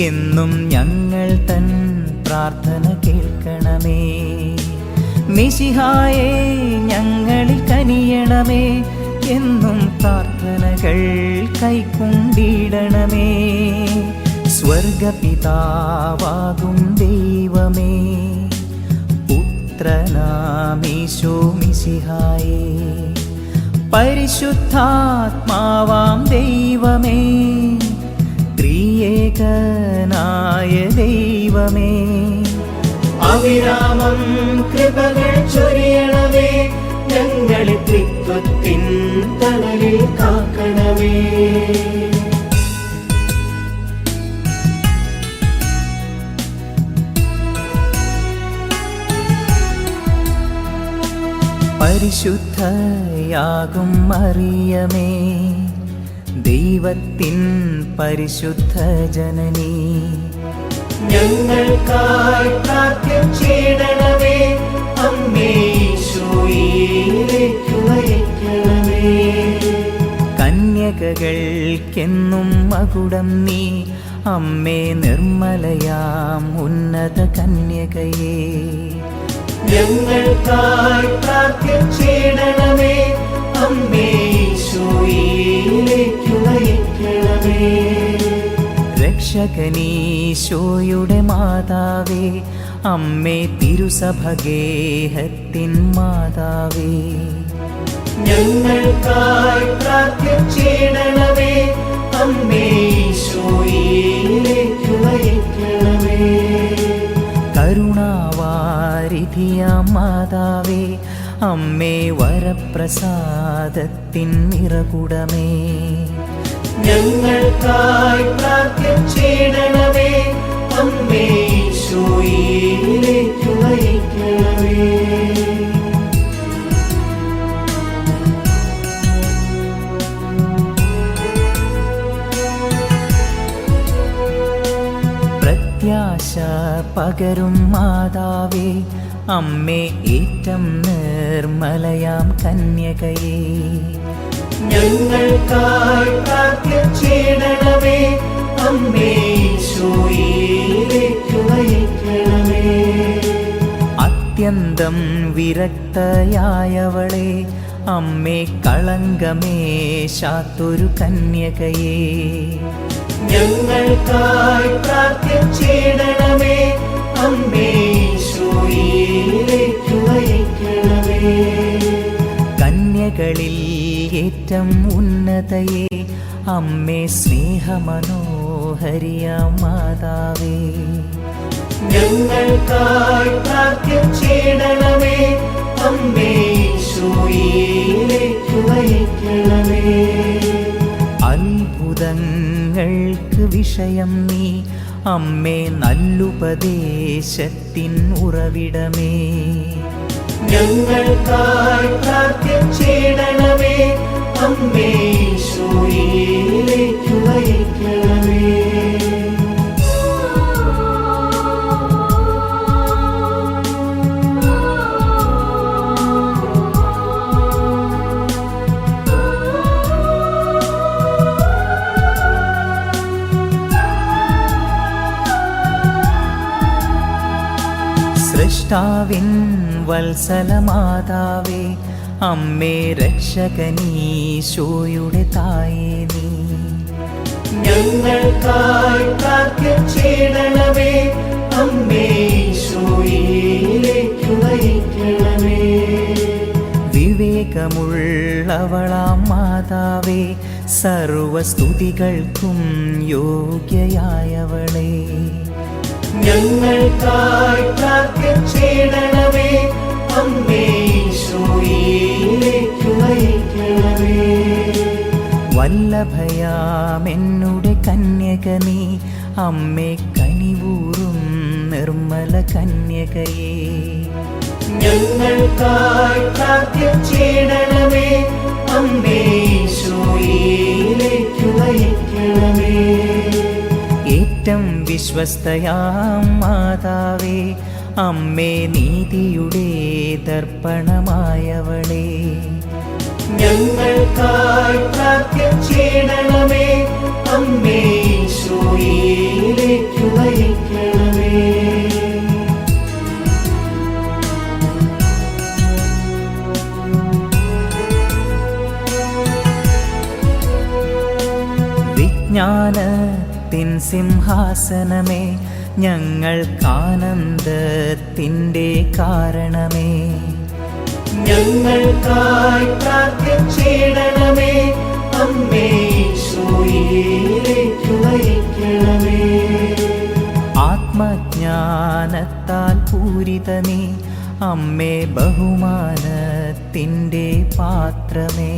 എന്നും ഞങ്ങൾ തൻ പ്രാർത്ഥന കേൾക്കണമേ. മിശിഹായേ, ഞങ്ങളിൽ കനിയണമേ. എന്നും പ്രാർത്ഥനകൾ കൈക്കൊണ്ടിടണമേ. സ്വർഗപിതാവാകും ദൈവമേ, പുത്രനാമീശോ മിശിഹായേ, പരിശുദ്ധാത്മാവാം ദൈവമേ, ത്രിയേകനായ ദൈവമേ, അവിരാമം കൃപകൾ ചൊരിയണമേ. ഞങ്ങളെ ത്രിത്വത്തിൻ തണലിൽ കാക്കണമേ. പരിശുദ്ധയാകും മറിയമേ, ദൈവത്തിൻ പരിശുദ്ധ ജനനീ, ഞങ്ങൾക്കായി പ്രാർത്ഥിച്ചിടണമേ. അമ്മേ, ഈശോയിലേക്ക് നയിക്കണമേ. കന്യകകൾക്കെന്നും മകുടം നീ, അമ്മേ നിർമ്മലയാം ഉന്നത കന്യകയേ, ഞങ്ങൾക്കായി പ്രാർത്ഥിച്ചിടണമേ. അമ്മേ, ഈശോയിലേക്ക് നയിക്കണമേ. രക്ഷകനീശോയുടെ മാതാവേ, അമ്മേ തിരുസഭഗേഹത്തിൻ മാതാവേ, ഞങ്ങൾക്കായി പ്രാർത്ഥിച്ചിടണമേ. അമ്മേ, ഈശോയിലേക്ക് നയിക്കണമേ. കരുണാവാരിധിയാം മാതാവേ, അമ്മേ വരപ്രസാദത്തിൻ നിറകുടമേ, ഞങ്ങൾക്കായി പ്രാർത്ഥിച്ചിടണമേ. അമ്മേ, ഈശോയിലേക്ക് നയിക്കണമേ. പ്രത്യാശ പകരും മാതാവേ, അമ്മേ ഏറ്റം നിർമ്മലയാം കന്യകയേ. ഞങ്ങൾക്കായി പ്രാർത്ഥിച്ചിടണമേ. അമ്മേ ഈശോയിലേക്ക് നയിക്കണമേ. അത്യന്തം വിരക്തയായവളെ, അമ്മേ കളങ്കമേശാത്തൊരു കന്യകയേ. ഞങ്ങൾക്കായി പ്രാർത്ഥിച്ചിടണമേ. അമ്മേ ഈശോയിലേക്ക് നയിക്കണമേ. കന്യകളിൽ ഏറ്റം ഉന്നതയെ, അമ്മേ സ്നേഹമനോഹരിയാം മാതാവേ. ഞങ്ങൾക്കായി പ്രാർത്ഥിച്ചിടണമേ. അമ്മേ ഈശോയിലേക്ക് നയിക്കണമേ. അത്ഭുതങ്ങൾക്ക് വിഷയം നീ, അമ്മേ നല്ലുപദേശത്തിൻ ഉറവിടമേ. ഞങ്ങൾക്കായി പ്രാർത്ഥിച്ചിടണമേ. അമ്മേ ഈശോയിലേക്ക് നയിക്കണമേ. സൃഷ്ടാവിൻ വത്സലമാതാവേ, അമ്മേ രക്ഷകനീശോയുടെ തായേ നീ. ഞങ്ങൾക്കായി പ്രാർത്ഥിച്ചിടണമേ. അമ്മേ ഈശോയിലേക്ക് നയിക്കണമേ. വിവേകമുള്ളവളാം മാതാവേ, സർവസ്തുതികൾക്കും യോഗ്യയായവളേ. ഞങ്ങൾക്കായി പ്രാർത്ഥിച്ചിടണമേ. അമ്മേ ഈശോയിലേക്ക് നയിക്കണമേ. വല്ലഭയാമെന്നുടെ കന്യക നീ, അമ്മേ കനിവൂറും നിർമ്മല കന്യകയേ. ഞങ്ങൾക്കായി പ്രാർത്ഥിച്ചിടണമേ. അമ്മേ ഈശോയിലേക്ക് നയിക്കണമേ. ഏറ്റം വിശ്വസ്തയാം മാതാവേ, അമ്മേ നീതിയുടെ ദർപ്പണമായവളേ. ഞങ്ങൾക്കായി പ്രാർത്ഥിച്ചിടണമേ. അമ്മേ ഈശോയിലേക്ക് നയിക്കണമേ. വിജ്ഞാനത്തിൻ സിംഹാസനമേ, ഞങ്ങൾക്കാനന്ദത്തിൻ്റെ കാരണമേ. ഞങ്ങൾക്കായി പ്രാർത്ഥിച്ചിടണമേ. അമ്മേ ഈശോയിലേക്ക് നയിക്കണമേ. ആത്മജ്ഞാനത്താൽ പൂരിതമേ, അമ്മേ ബഹുമാനത്തിൻ്റെ പാത്രമേ.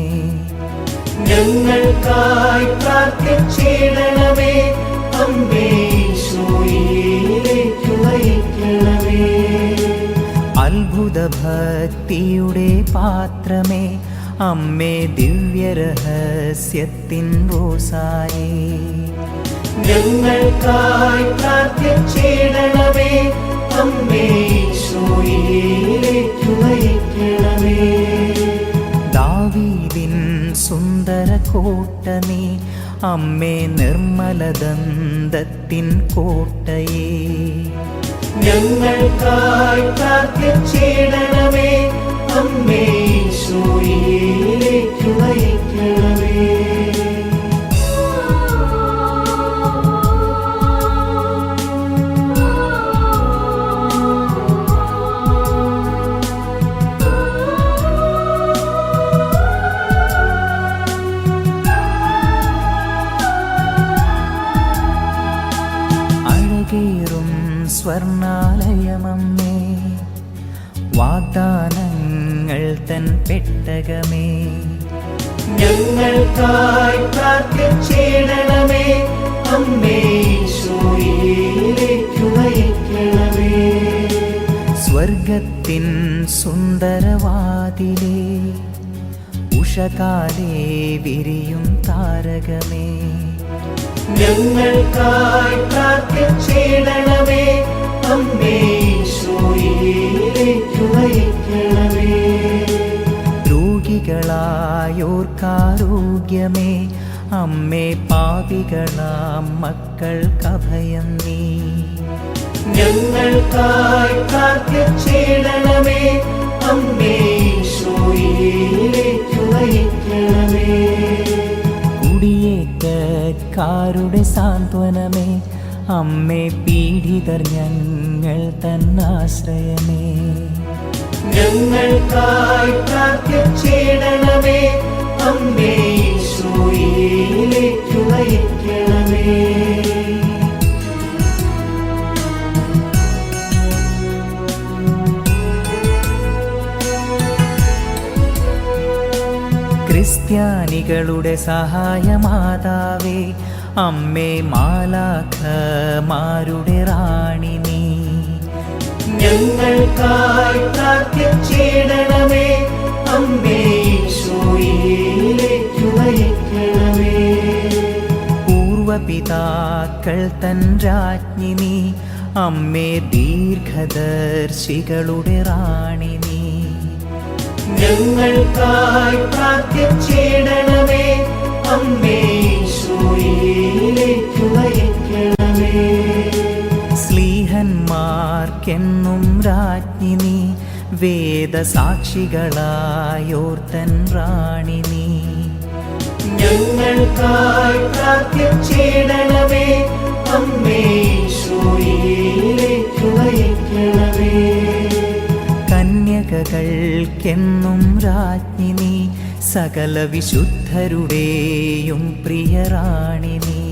ഞങ്ങൾക്കായി പ്രാർത്ഥിച്ചിടണമേ. അമ്മേ ഈശോയിലേക്ക് നയിക്കണമേ. അത്ഭുത ഭക്തിയുടെ പാത്രമേ, അമ്മേ ദിവ്യരഹസ്യത്തിൻ റോസായേ. ഞങ്ങൾക്കായി പ്രാർത്ഥിച്ചിടണമേ. അമ്മേ ഈശോയിലേക്ക് നയിക്കണമേ. ദാവീദിൻ സുന്ദര കോട്ട നീ, അമ്മേ നിർമ്മലദന്തത്തിൻ കോട്ടയേ. ഞങ്ങൾക്കായി പ്രാർത്ഥിച്ചിടണമേ. അമ്മേ ഈശോയിലേക്ക് നയിക്കണമേ. അഴകേറും സ്വർണാലയമമ്മേ, വാഗ്ദാനങ്ങൾ തൻ പെട്ടകമേ. ഞങ്ങൾക്കായി പ്രാർത്ഥിച്ചിടണമേ. അമ്മേ ഈശോയിലേക്ക് നയിക്കണമേ. സ്വർഗത്തിൻ സുന്ദരവാതിലേ, ഉഷകാലേ വിരിയും താരകമേ. ഞങ്ങൾക്കായി പ്രാർത്ഥിച്ചിടണമേ. നയിക്കണമേ. രോഗികളായോർക്കാരോഗ്യമേ, അമ്മേ പാപികളാം മക്കൾക്കഭയം നീ. ഞങ്ങൾക്കായി പ്രാർത്ഥിച്ചിടണമേ. അമ്മേ ഈശോയിലേക്കു നയിക്കണമേ. കുടിയേറ്റക്കാരുടെ സാന്ത്വനമേ, അമ്മേ പീഡിതർ ഞങ്ങൾ തന്നാശ്രയമേ. ഞങ്ങൾക്കായി പ്രാർത്ഥിച്ചിടണമേ. അമ്മേ ഈശോയിലേക്കു നയിക്കണമേ. ക്രിസ്ത്യാനികളുടെ സഹായമാതാവേ, അമ്മേ മാലാഖമാരുടെ റാണി നീ. ഞങ്ങൾക്കായി പ്രാർത്ഥിച്ചിടണമേ. അമ്മേ ഈശോയിലേക്കു നയിക്കണമേ. പൂർവപിതാക്കൾ തൻ രാജ്ഞി നീ, അമ്മേ ദീർഘദർശികളുടെ റാണി നീ. ഞങ്ങൾക്കായി പ്രാർത്ഥിച്ചിടണമേ. അമ്മേ ഈശോയിലേക്കു നയിക്കണമേ. സ്ലീഹന്മാർക്കെന്നും രാജ്ഞി നീ, വേദസാക്ഷികളായോർത്തൻ റാണി നീ. ഞങ്ങൾക്കായി പ്രാർത്ഥിച്ചിടണമേ. അമ്മേ ഈശോയിലേക്കു നയിക്കണമേ. കന്യകകൾക്കെന്നും രാജ്ഞി നീ, സകല വിശുദ്ധരുടെയും പ്രിയറാണി നീ.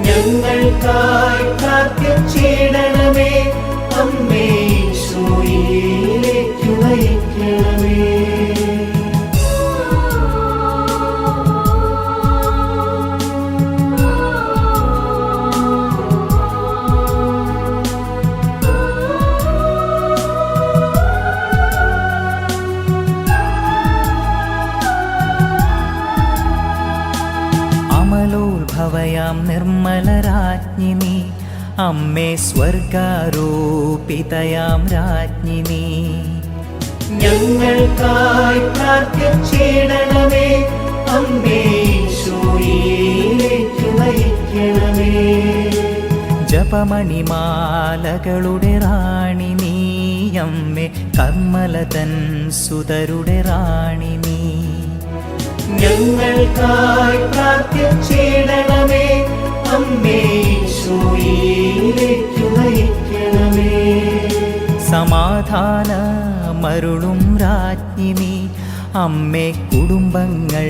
ഞങ്ങൾക്കായി പ്രാർത്ഥിച്ചിടണമേ. അമ്മേ ഈശോയിലേക്കു നയിക്കണമേ. അമലോത്ഭവയാം നിർമ്മലരാജ്ഞി നീ, അമ്മേ സ്വർഗാരോപിതയാം രാജ്ഞി നീ. ഞങ്ങൾക്കായി പ്രാർത്ഥിച്ചിടണമേ. അമ്മേ ഈശോയിലേക്കു നയിക്കണമേ. ജപമണിമാലകളുടെ റാണി നീ, അമ്മേ കർമ്മലതൻ സുതരുടെ റാണി നീ. ഞങ്ങൾക്കായി പ്രാർത്ഥിച്ചിടണമേ. അമ്മേ ഈശോയിലേക്കു നയിക്കണമേ. സമാധാനമരുളും രാജ്ഞി നീ, അമ്മേ കുടുംബങ്ങൾ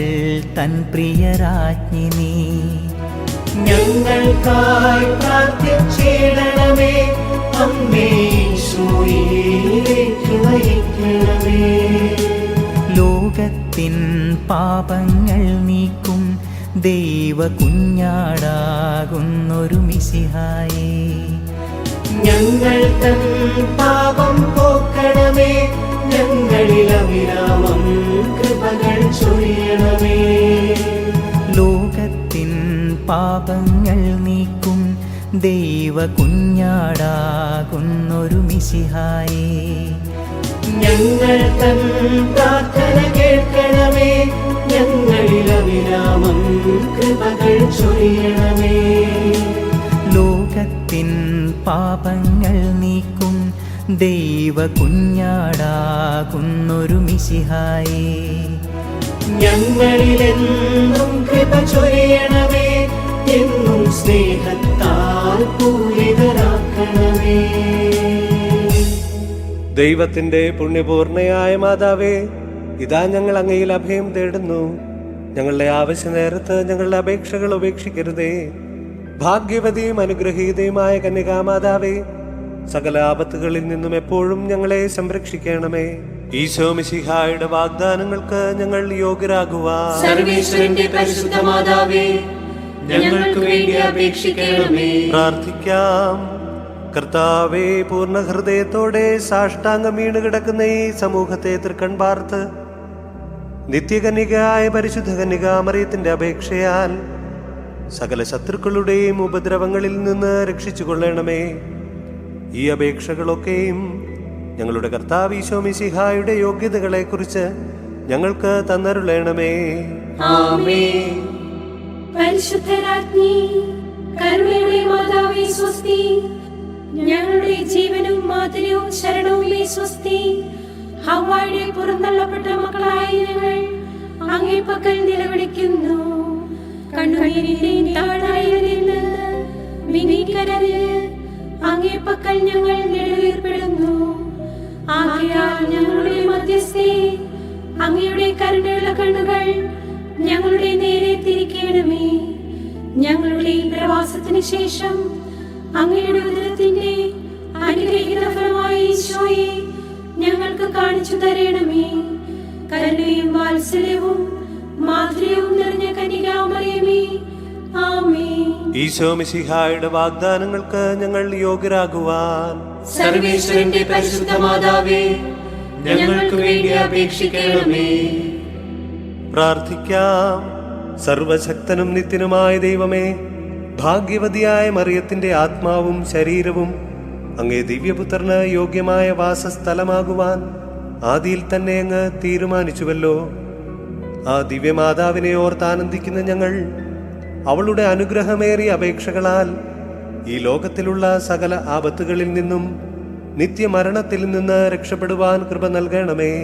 തൻ പ്രിയരാജ്ഞി നീ. ഞങ്ങൾക്കായി പ്രാർത്ഥിച്ചിടണമേ. അമ്മേ ഈശോയിലേക്കു നയിക്കണമേ. ലോകത്തിൻ പാപങ്ങൾ നീക്കും ദൈവ കുഞ്ഞാടാകുന്നൊരു മിശിഹായേ. ഞങ്ങൾ തൻ പാപം പോക്കണമേ. ഞങ്ങളിൽ അവിരാമം കൃപകൾ ചൊരിയണമേ. ലോകത്തിൻ പാപങ്ങൾ നീക്കും ദൈവ കുഞ്ഞാടാകുന്നൊരു മിശിഹായേ. ഞങ്ങൾ തൻ പ്രാർത്ഥന കേൾക്കണമേ. ഞങ്ങളിൽ അവിരാമം കൃപകൾ ചൊരിയണമേ. ലോകത്തിൻ പാപങ്ങൾ നീക്കും ദൈവ കുഞ്ഞാടാകുന്നൊരു മിശിഹായേ. ഞങ്ങളിലെന്നും കൃപ ചൊരിയണമേ. എന്നും സ്നേഹത്താൽ പൂരിതരാക്കണമേ. ദൈവത്തിന്റെ പുണ്യപൂർണയായ മാതാവേ, ഇതാ ഞങ്ങൾ അങ്ങയിൽ അഭയം തേടുന്നു. ഞങ്ങളുടെ ആവശ്യ നേരത്ത് ഞങ്ങളുടെ അപേക്ഷകൾ ഉപേക്ഷിക്കരുതേ. ഭാഗ്യവതിയും അനുഗ്രഹീതയുമായ കന്യകാമാതാവേ, സകല ആപത്തുകളിൽ നിന്നും എപ്പോഴും ഞങ്ങളെ സംരക്ഷിക്കണമേ. ഈശോ മിശിഹായുടെ വാഗ്ദാനങ്ങൾക്ക് ഞങ്ങൾ യോഗ്യരാകുവാൻ സർവേശ്വരന്റെ പരിശുദ്ധ മാതാവേ, ഞങ്ങൾക്ക് വേണ്ടി അപേക്ഷിക്കണമേ. പ്രാർത്ഥിക്കാം. കർത്താവേ, പൂർണ്ണ ഹൃദയത്തോടെ സാഷ്ടാംഗം വീണ് കിടക്കുന്ന ഈ സമൂഹത്തെ തൃക്കൺ പാർത്ത് നിത്യകന്യകയായ പരിശുദ്ധ കന്യകാമറിയത്തിന്റെ അപേക്ഷയാൽ സകല ശത്രുക്കളുടെയും ഉപദ്രവങ്ങളിൽ നിന്ന് രക്ഷിച്ചു കൊള്ളണമേ. ഈ അപേക്ഷകളൊക്കെയും ഞങ്ങളുടെ കർത്താവ് ഈശോ മിശിഹായുടെ യോഗ്യതകളെക്കുറിച്ച് ഞങ്ങൾക്ക് തന്നരുളേണമേ. ആമേൻ. പരിശുദ്ധരാജ്ഞി, കരുണയുടെ മാതാവേ സ്വസ്തി. ഞങ്ങളുടെ ജീവനും മാതിരിയും ശരണവുമേ സ്വസ്തി. ഹവ്വായുടെ പുറന്തള്ളപ്പെട്ട മക്കളായ ഞങ്ങൾ അങ്ങേ പക്കൽ നിലവിളിക്കുന്നു. കണ്ണുനീരിന്റെയും താഴ്വരയിൽ നിന്ന് വിനീതരായ അങ്ങേ പക്കൽ ഞങ്ങൾ നെടുവീർപ്പെടുന്നു. ആകയാൽ ഞങ്ങളുടെ മധ്യസ്ഥേ, അങ്ങയുടെ കരുണയുള്ള കണ്ണുകൾ ഞങ്ങളുടെ നേരെ തിരിക്കണമേ. ഞങ്ങളുടെ ഈ പ്രവാസത്തിന് ശേഷം അങ്ങയുടെ ഉദരത്തിന്റെ അനുഗ്രഹീത ഫലമായ ഈശോയെ ഞങ്ങൾക്ക് കാണിച്ചു തരണമേ. കരുണയും വാത്സല്യവും മാധുര്യവും നിറഞ്ഞ കന്യകാമറിയമേ, ആമേൻ. ഈശോ മിശിഹായുടെ വാഗ്ദാനങ്ങൾക്ക് ഞങ്ങൾ യോഗ്യരാകുവാൻ സർവേശ്വരന്റെ പരിശുദ്ധ മാതാവേ, ഞങ്ങൾക്ക് വേണ്ടി അപേക്ഷിക്കണമേ. പ്രാർത്ഥിക്കാം. സർവശക്തനും നിത്യനുമായ ദൈവമേ, ഭാഗ്യവതിയായ മറിയത്തിന്റെ ആത്മാവും ശരീരവും അങ്ങേ ദിവ്യപുത്രന് യോഗ്യമായ വാസസ്ഥലമാകുവാൻ ആദിയിൽ തന്നെ അങ്ങ് തീരുമാനിച്ചുവല്ലോ. ആ ദിവ്യമാതാവിനെ ഓർത്താനന്ദിക്കുന്ന ഞങ്ങൾ അവളുടെ അനുഗ്രഹമേറിയ അപേക്ഷകളാൽ ഈ ലോകത്തിലുള്ള സകല ആപത്തുകളിൽ നിന്നും നിത്യമരണത്തിൽ നിന്ന് രക്ഷപ്പെടുവാൻ കൃപ നൽകണമേ.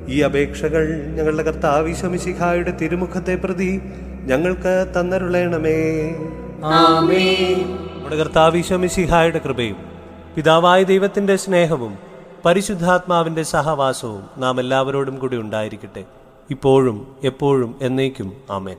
ഈ അപേക്ഷകൾ ഞങ്ങളുടെ കർത്താവ് ഈശോ മിശിഹായുടെ തിരുമുഖത്തെ പ്രതി ഞങ്ങൾക്ക് തന്നരുളേണമേ. ആമേൻ. നമ്മുടെ കർത്താവ് ഈശോ മിശിഹായുടെ കൃപയും പിതാവായ ദൈവത്തിന്റെ സ്നേഹവും പരിശുദ്ധാത്മാവിന്റെ സഹവാസവും നാം എല്ലാവരോടും കൂടി ഉണ്ടായിരിക്കട്ടെ, ഇപ്പോഴും എപ്പോഴും എന്നേക്കും. ആമേൻ.